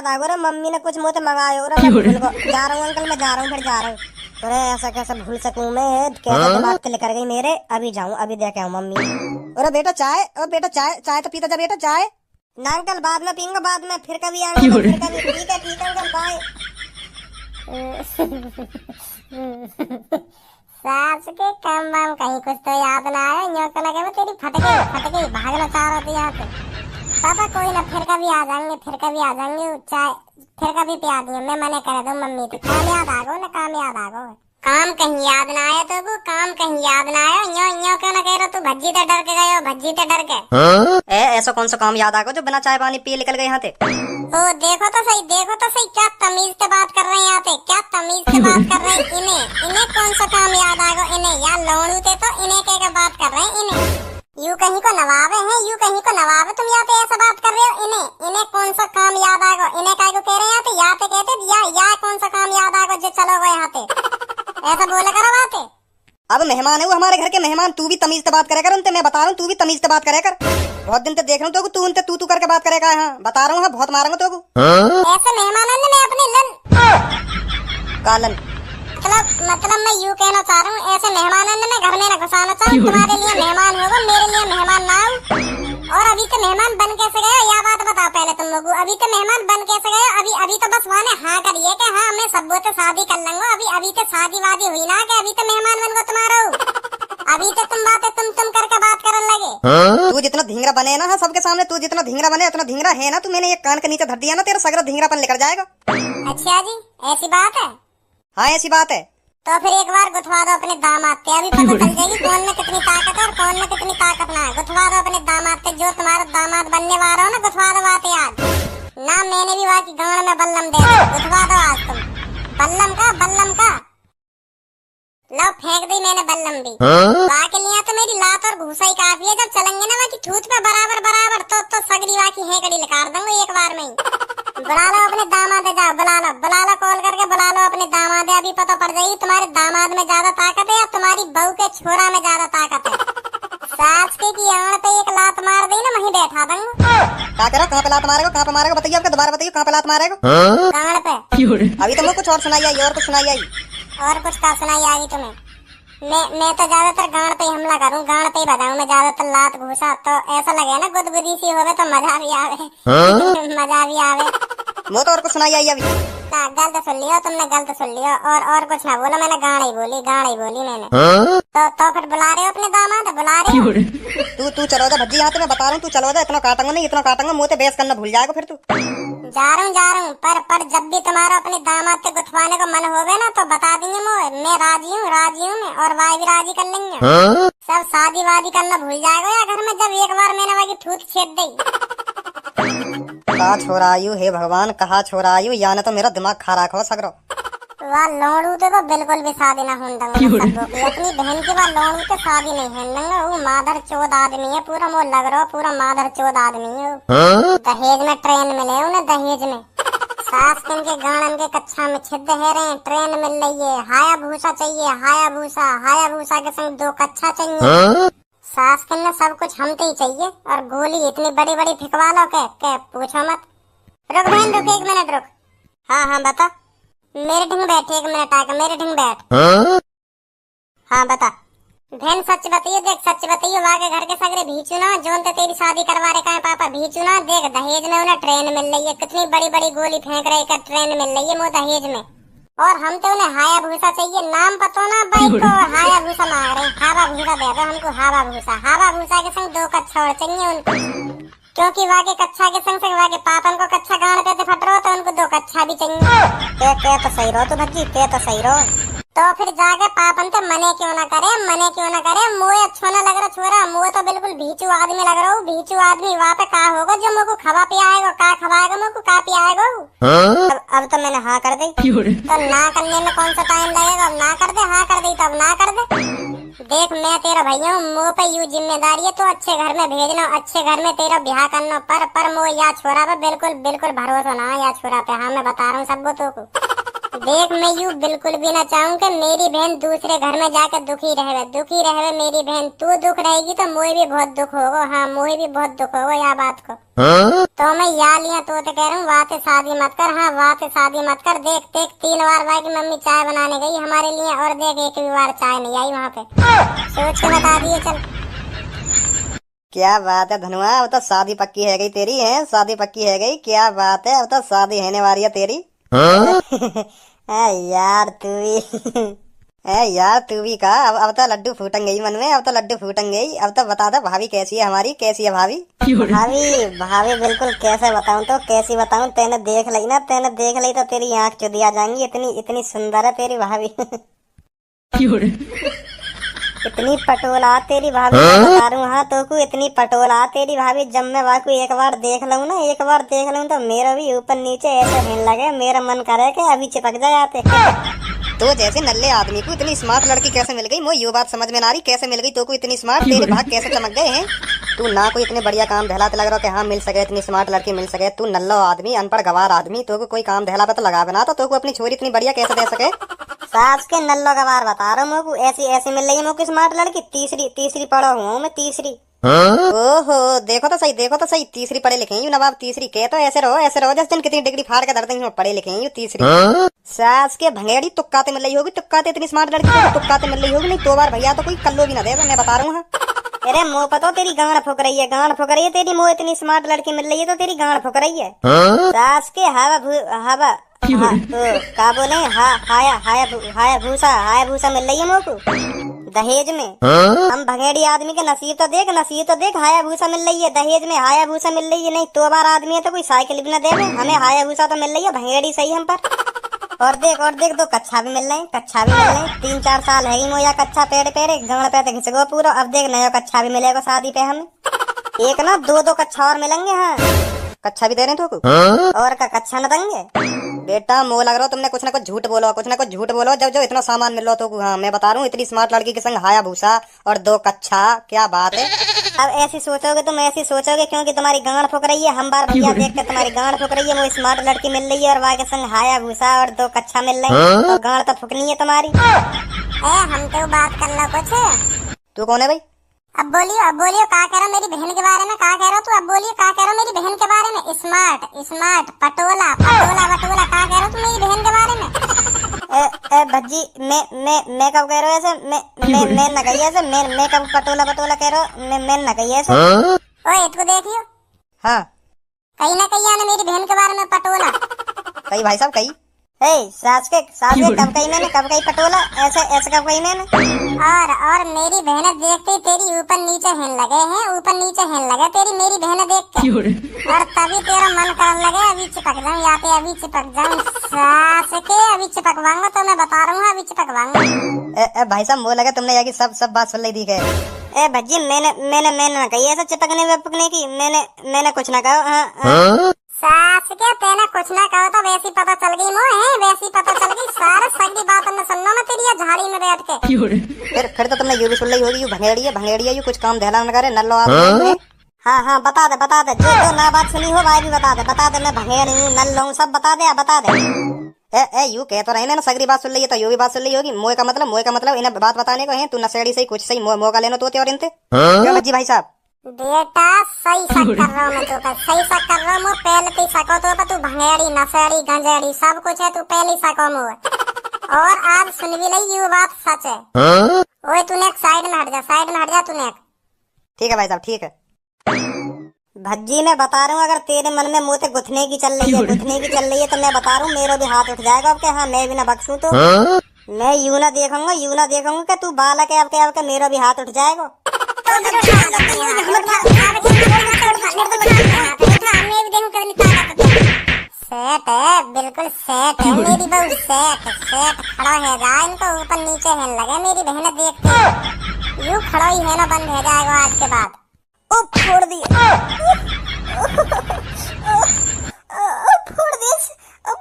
S3: आगो रे, मम्मी ने कुछ मुझे मंगायो, और मैं भूल गो। जा रहा हूँ अंकल, मैं जा रहा हूँ, फिर जा रहा हूँ। अरे ऐसा कैसे भूल सकूं मैं, कैसे दिमाग से लेकर गई मेरे। अभी जाऊँ, अभी देखे आऊँ मम्मी।
S2: अरे बेटा चाय, चाय तो पीता जा बेटा, चाय।
S3: ना अंकल बाद में पीऊंगा, बाद में फिर कभी आऊंगा, फिर कभी। ठीक है अंकल, बाय।
S1: सास के काम वाम कहीं कुछ तो याद ना आया, यूं तो लगे वो तेरी फट गई भागना चाह रहा था यहाँ से। पापा कोई ना, फिर कभी आ जाएंगे, चाय फिर कभी पिया दिए, मैं मने कर दूं मम्मी थी। काम याद आगो। काम कहीं याद ना आया तो वो, काम कहीं याद ना आया। यूं क्यों ना कह रहा तू, भज्जी तो डर के गए हो, भज्जी तो डर के।
S2: ऐसा कौन सा काम याद आगो जो बिना चाय पानी पिए निकल गए यहाँ से?
S1: ओ देखो तो सही, क्या तमीज से बात कर रहे हैं यहाँ पे, क्या तमीज से बात कर रहे हैं। इन्हें कौन सा काम याद आएगा, इन्हें या लोड़ू थे तो इन्हें क्या बात कर रहे हैं। इन्हें यूं कहीं को नवाबे हैं, तुम यहाँ पे ऐसा बात कर रहे हो। इन्हें कौन सा काम याद आएगा, इन्हें काय को कह रहे हैं यहाँ पे, या पे कहते या कौन सा काम याद आएगा जो चलोगे यहाँ पे, ऐसा बोला करो बातें।
S2: अब मेहमान है वो, हमारे घर के मेहमान, तू भी तमीज से बात करे कर उनसे। मैं बता रहा हूँ, तू भी तमीज से बात करे कर। बहुत दिन से देख रहा हूँ तो तू उनसे तू करके बात करेगा। हाँ बता रहा हूँ, बहुत मारूंगा तो
S1: ऐसे मेहमानों ने मैं अपने
S2: कालन
S1: मतलब मैं यूँ कहना चाह रहा हूँ, ऐसे मेहमानों ने मैं घर में न घुसाना चाहूँ। तुम्हारे लिए मेहमान होगा, मेरे लिए मेहमान ना हो। और अभी तो मेहमान बन कैसे गए, या बात बताओ पहले तुम लोग। अभी तो मेहमान बन कैसे गए, अभी तो बस वहाँ हाँ करिए कि हाँ मैं सब तो शादी कर लूंगा। अभी तो शादी वादी हुई ना कि अभी तो मेहमान बन गो तुम्हारा। अभी तो तुम बातें तुम करके बात करने लगे।
S2: तू जितना धिंगरा बने ना सबके सामने, तू जितना धिंगरा बने उतना धिंगरा है ना तू। मैंने एक कान के नीचे धर दिया ना, तेरा सगरा धिंगरापन निकल जाएगा।
S1: अच्छा जी, ऐसी बात है?
S2: हाँ ऐसी बात है।
S1: तो फिर एक बार गुथवा दो अपने दामाद पे, अभी पता चल जाएगी कौन में कितनी ताकत है और कौन में कितनी ताकत ना है। गुथवा दो अपने दामाद पे, जो तुम्हारा दामाद बनने वाला हो ना, गुथवा दो बात याद ना। मैंने भी वहाँ की गांड में बल्लम दे दी, गुथवा दो आज तुम। बल्लम का लो फेंक दी मैंने बल्लम भी। वहाँ के लिए तो मेरी लात और घूसा ही काफी है। जब चलेंगे ना वहाँ की ठूठ पे बराबर तो सगरी वहाँ की हेकड़ी निकाल दूंगा एक बार में ही। बुला लो अपने दामाद, जाओ बुला लो कॉल करके बुला लो अपने दामाद। अभी पता पड़ जाएगी तुम्हारे दामाद में ज्यादा ताकत है या तुम्हारी बहू के छोरा में ज्यादा ताकत है। सास की आड़ पे एक लात मार दी ना, वहीं बैठा दूंगा।
S2: क्या करो, कहाँ पे लात मारेगा, कहाँ पे मारेगा बताइए, आपका दोबारा बताइए, कहाँ पे लात मारेगा?
S1: गाड़ पे।
S2: अभी तो मैं कुछ और सुनाई आई, और कुछ सुनाई आई।
S1: और कुछ का सुनाई आई तुम्हें? मैं तो ज्यादातर गाड़ पे हमला करूँ, गाड़ पे ही बजाऊं मैं ज्यादातर लात घूसा। तो ऐसा लगे ना गुदगुदी सी होवे तो मजा भी आवे। मजा भी आवे।
S2: वो तो और कुछ सुनाई आई अभी।
S1: गलत सुन लियो तुमने, गलत सुन लियो। और कुछ ना बोलो, मैंने गाड़ ही बोली मैंने। तो फिर बुला रहे हो अपने दामाद, बुला रहे हो?
S2: तू चलो जा भज्जी, यहाँ पे मैं बता रहा हूँ, तू चलो जा। इतना काटूंगा नहीं, इतना काटूंगा मुँह से बेस करना भूल जाएगा फिर तू।
S1: जा रहा हूँ पर जब भी तुम्हारा अपने दामाद से गुथवाने को मन होवे ना तो बता देंगे। मैं राजी हूँ मैं, और वाई भी राजी कर लेंगे। सब शादी वादी करना भूल जाएगा या घर में, जब एक बार मैंने वही ठूठ छेद दी।
S2: कहा छोरा आयु, हे भगवान कहा छोरा आयु, या न तो मेरा दिमाग खा रखा हो सगरो।
S1: वह लोड़ू तो बिल्कुल भी शादी ना होने दूंगा। अपनी बहन की वह लोड़ू तो शादी नहीं होने दूंगा। वो मादर चोद आदमी है पूरा, वो लग रहा पूरा मादर चोद आदमी है। दहेज में ट्रेन मिले उन्हें, दहेज में सास के गाड़न के कच्छा में छिद है रहे, ट्रेन मिल रही है। हाया भूसा चाहिए, हाया भूसा के संग 2 कच्छा चाहिए। सास के ने सब कुछ हमते ही चाहिए, और गोली इतनी बड़ी बड़ी फिकवा लो के पूछो मत। रुक बहन रुक, 1 मिनट रुक। हाँ बता। मेरे ढंग बैठ, 1 मिनट आके मेरे ढंग बैठ। हाँ बता बहन, सच बताइए, देख सच बताइए। वाके घर के सगरे भीचू ना जोन ते तेरी शादी करवा रहे का पापा, भीचू ना। देख दहेज में उन्हें ट्रेन मिल रही है, कितनी बड़ी बड़ी गोली फेंक रहे का ट्रेन मिल रही है वो दहेज में। और हम तो उन्हें हाया भूसा चाहिए, नाम पता ना भाई को। हाया भूसा मांग रहे, हावा भूसा दे दो हमको, हावा भूसा के संग 2 कच्छा और चाहिए उनको। क्योंकि वाके कच्छा के संग वाके पापन को कच्छा गाड़ पे फट रहो तो उनको 2 कच्छा भी चाहिए। ते तो सही रहो तू भज्जी, ते तो सही रहो। तो फिर जाके पापन तो मने क्यों ना करे मोए अच्छा ना लग रहा छोरा। मोए तो बिल्कुल भीचू आदमी लग रहा हूँ, भीचू आदमी। वहाँ पे का होगा जो मेरे को खवा पियाएगा, का खवाएगा मेरे को, का पियाएगा। अब तो मैंने हाँ कर दी, तो ना करने में कौन सा टाइम लगेगा। अब ना कर दे, हाँ कर दी तो अब ना कर दे। देख मैं तेरा भैया हूँ, मुँह पे यू जिम्मेदारी है तो अच्छे घर में भेजना, अच्छे घर में तेरा ब्याह करना। पर मोए या छोरा पे बिल्कुल भरोसा ना या छोरा पे। हाँ मैं बता रहा हूँ सबको तो को। देख मैं यूँ बिल्कुल भी ना चाहूँ कि मेरी बहन दूसरे घर में जाकर दुखी रहे मेरी बहन। तू दुख रहेगी तो मोए भी बहुत दुख होगा। हाँ मोए भी बहुत दुख होगा या बात को। तो मैं या लिया तो कह रहा हूँ वहाँ से शादी मत कर। हाँ वहाँ से शादी मत कर। देख 3 बार भाई की मम्मी चाय बनाने गई हमारे लिए, और देख एक भी बार चाय नहीं आई वहाँ पे। सोच के बता दिए चल।
S2: क्या बात है धनुआ, अब तो शादी पक्की है गई तेरी। है शादी पक्की है गई, क्या बात है, अब तो शादी होने वाली है तेरी। यार तू भी यार तू भी का अब तो लड्डू फूटन गई मन में, अब तो लड्डू फूटन गई। अब तो बता दे भाभी कैसी है हमारी, कैसी है भाभी?
S3: भाभी बिल्कुल कैसे बताऊं, तो कैसी बताऊं। तेने देख ली तो तेरी आंख चुदिया जाएंगी। इतनी सुंदर है तेरी भाभी। इतनी पटोला तेरी भाभी, बता रहा हूँ। हाँ तो को इतनी पटोला तेरी भाभी। जब मैं वाकू एक बार देख लूँ तो मेरा भी ऊपर नीचे ऐसे होने लगे, मेरा मन करे कि अभी चिपक जाते।
S2: तो जैसे नल्ले आदमी को इतनी स्मार्ट लड़की कैसे मिल गई? मुझे ये बात समझ में ना रही, कैसे मिल गई तो को इतनी स्मार्ट? तेरे भाग कैसे चमक गए हैं? तू ना कोई इतने बढ़िया काम धैलाते लग रहा कि हाँ मिल सके, इतनी स्मार्ट लड़की मिल सके। तू नल्लो आदमी, अनपढ़ गवार आदमी, तो को कोई काम धैला पे तो लगा बना, तो को अपनी छोरी इतनी बढ़िया कैसे दे सके?
S3: सास के नल्लो गवार बता रहा हूँ। ऐसी मिल रही है मुझको स्मार्ट लड़की। तीसरी पढ़ा हुआ मैं, तीसरी।
S2: ओहो देखो तो सही, तीसरी पढ़े लिखे यू नवाब, तीसरी के तो ऐसे रहो जैसे जन कितनी डिग्री फाड़ के धरते हैं पढ़े लिखे यू तीसरी। सास के भंगेड़ी तुक्काते मिल रही होगी, तुक्काते इतनी स्मार्ट लड़की को तुक्काते मिल रही होगी। नहीं 2 बार भैया तो कोई कल्लो भी ना दे, मैं बता रहा हूँ।
S3: अरे मुँह पतो तेरी गांड फुक रही है तेरी। मुँह इतनी स्मार्ट लड़की मिल रही है तो तेरी गांड फुक रही है। सास के हवा का बोले हाया भूसा मिल रही है मुँह को दहेज में। हम भंगेड़ी आदमी के नसीब तो देख हाया भूसा मिल रही है दहेज में। हाया भूसा मिल रही है, नहीं 2 बार आदमी है तो कोई साइकिल भी ना दे। हमें हाया भूसा तो मिल रही है, भंगेड़ी सही हम पर। और देख 2 कच्छा भी मिल रहे हैं। 3-4 साल है मोया कच्छा पेड़ गंगड़ पे घिस गो पूरा। अब देख नया कच्छा भी मिलेगा शादी पे हमें। एक ना 2 कच्छा और मिलेंगे। हाँ
S2: कच्छा भी दे रहे हैं तो
S3: और का कच्छा न देंगे।
S2: बेटा मोह लग रहा तुमने कुछ ना कुछ झूठ बोलो जब जो इतना सामान मिल रहा तो। हाँ मैं बता रहा हूँ, इतनी स्मार्ट लड़की के संग हाया भूसा और 2 कच्छा, क्या बात है।
S3: अब ऐसी सोचोगे क्योंकि तुम्हारी गांड फुक रही है। हम बार भैया देख के तुम्हारी गांड फुक रही है। वो स्मार्ट लड़की मिल रही है और वहाँ के संग हाया भूसा और 2 कच्छा मिल रहे हैं, तो गांड तो फुकनी है तुम्हारी।
S1: हम तो बात कर लो कुछ।
S2: तू कौन है भाई?
S1: अब बोलियो का कह रहा मेरी बहन के बारे में, का कह रहा तू? अब बोलियो का कह रहा मेरी बहन के बारे में? स्मार्ट पटोला का कह रहा तू मेरी बहन के बारे में?
S3: भज्जी मैं कब कह रहा हूँ ऐसे? मैं न कही ऐसे। मैं कब पटोला कह रहा हूँ? मैं न कही ऐसे।
S1: ओए तू देखियो,
S2: हाँ
S1: कहीं ना कहीं आने मेरी बहन के बारे में पटोला।
S2: कही भाई साहब कही।
S3: सास के कब कही पटोला? ऐसे कब कही मैंने?
S1: और मेरी बहन देखते तेरी ऊपर नीचे हेन लगे तेरी मेरी बहन देख के। और तभी तेरा मन करने लगे अभी चिपक जाऊं यहाँ पे, अभी चिपक जाऊं सास के। अभी चिपकवाऊंगा तो मैं बता रहा हूँ, अभी चिपकवाऊंगा।
S2: भाई साहब मोह लगा तुमने यार सब बात सुन ली दी है।
S3: भज्जी मैंने ना कही ऐसा चिपकने वपकने की। मैंने कुछ ना कहा।
S1: सास के तेने कुछ ना कहा तो वैसी पता चल गई वैसी पता चल गई। सारे सगली बात में सुनना मैं तेरी झाड़ी में बैठ के।
S2: फिर तो तुमने ये भी सुन ली होगी, यू भंगेड़ी है, यू कुछ काम धैला न करे नल्लो आदमी।
S3: हाँ बता दे जो ना बात सुनी हो भाई भी बता दे। मैं भंगेड़ी हूँ, नल्लो हूँ, सब बता दे।
S2: यू कह तो रहे ना सगरी बात सुन ली है तो यू भी बात सुन ली होगी। मोए का मतलब इन्हें बात बताने को है। तू नशेड़ी सही कुछ सही मौका लेना तो और इनते क्यों जी भाई साहब?
S1: बेटा सही शक कर रहा हूँ मैं तो सही शक कर रहा हूँ। पहले तो सको तो तू भंगेड़ी नशेड़ी गंजेड़ी सब कुछ है, तू पहले ही सको मुँह। और आज सुन भी ली ये बात सच है। ओए तूने साइड में हट जा तूने।
S2: ठीक है भाई साहब ठीक है।
S3: भज्जी मैं बता रहा हूँ, अगर तेरे मन में मुँह गुथने की चल रही है तो मैं बता रहा हूँ मेरा भी हाथ उठ जाएगा। अब हाँ मैं भी ना बख्शूं तो मैं यूं ना देखूंगा कि तू बालक है। अब मेरा भी हाथ उठ जाएगा।
S1: सेट है, बिल्कुल सेट है मेरी बहू, सेट सेट। खड़ा है जा, इनको ऊपर नीचे है लगे मेरी बहन देखते, यूं खड़ा ही है ना बंद है जाएगा आज के बाद।
S3: ओ फोड़ दिए,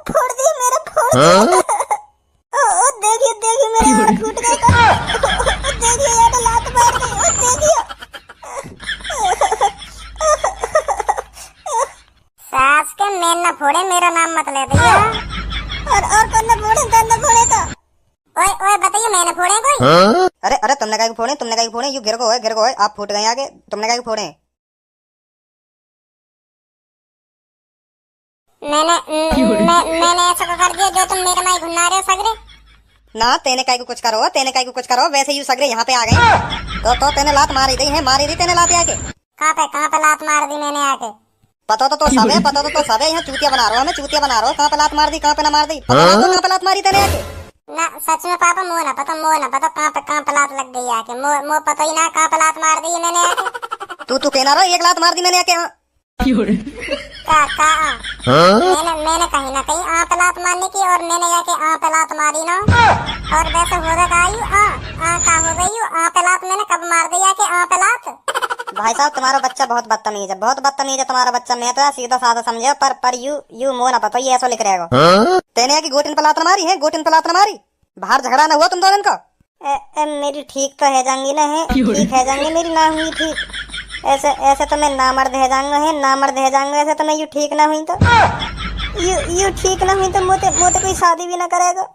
S3: फोड़ दिए मेरा, फोड़ दिए। ओ देखिए देखिए मेरे हाथ टूट गए। देखिए यार लात मार गई, ओ देखिए।
S1: सास के मैन न फोड़े, मेरा नाम मत ले दिया।
S3: और कौन न फोड़े, तन न फोड़े तो।
S1: ओए ओए बताइए, मैंने फोड़े कोई?
S2: अरे अरे तुमने क्या फोड़े, तुमने क्या फोड़े? यू गिर को है, आप फूट गए आगे। तुमने क्या फोड़े?
S1: मैंने ऐसा कर दिया जो तुम मेरे माई घुना रहे हो सगरे।
S2: ना तेने काय को कुछ करो, वैसे यू सगरे यहाँ पे आ गए। तो तेने लात मारी दी है, मारी दी तेने लात आके।
S1: कहाँ पे लात मार दी मैंने आके?
S2: पता तो सब है, यहाँ चूतिया बना रहा हूँ, मैं चूतिया बना रहा हूँ। कहाँ पे लात मार दी, कहाँ पे ना मार दी, कहाँ पे लात मारी तेने आके?
S1: ना सच में पापा, मोह ना पता कहाँ पे लात लग गई आके। मोह पता ही ना कहाँ पे लात मार दी मैंने आके।
S2: तू कहना रहा एक लात मार दी मैंने आके। हाँ
S1: मैंने कहीं ना कहीं आप लात मारने की, और मैंने जाके आप लात मारी ना। और वैसे हो गया का हो गई आप लात मैंने कब मार दी आके आप लात?
S3: भाई साहब तुम्हारा बच्चा बहुत बदतमीज है, बहुत बदतमीज है तुम्हारा बच्चा। मैं तो सीधा साधा समझे, पर यू मोह ना पता, ये ऐसा लिख रहेगा।
S2: तेने आके गोटिन पे लात मारी है, गोटिन पे लात मारी। बाहर झगड़ा ना हुआ तुम दोनों का?
S3: मेरी ठीक तो है जाएंगी ना, है ठीक है जाएंगी, मेरी ना हुई ठीक। ऐसे तो मैं नामर्द है जाऊंगा, है नामर्द है जाऊंगा। ऐसे तो मैं यू ठीक ना हुई तो यू ठीक ना हुई तो मोते कोई शादी भी ना करेगा।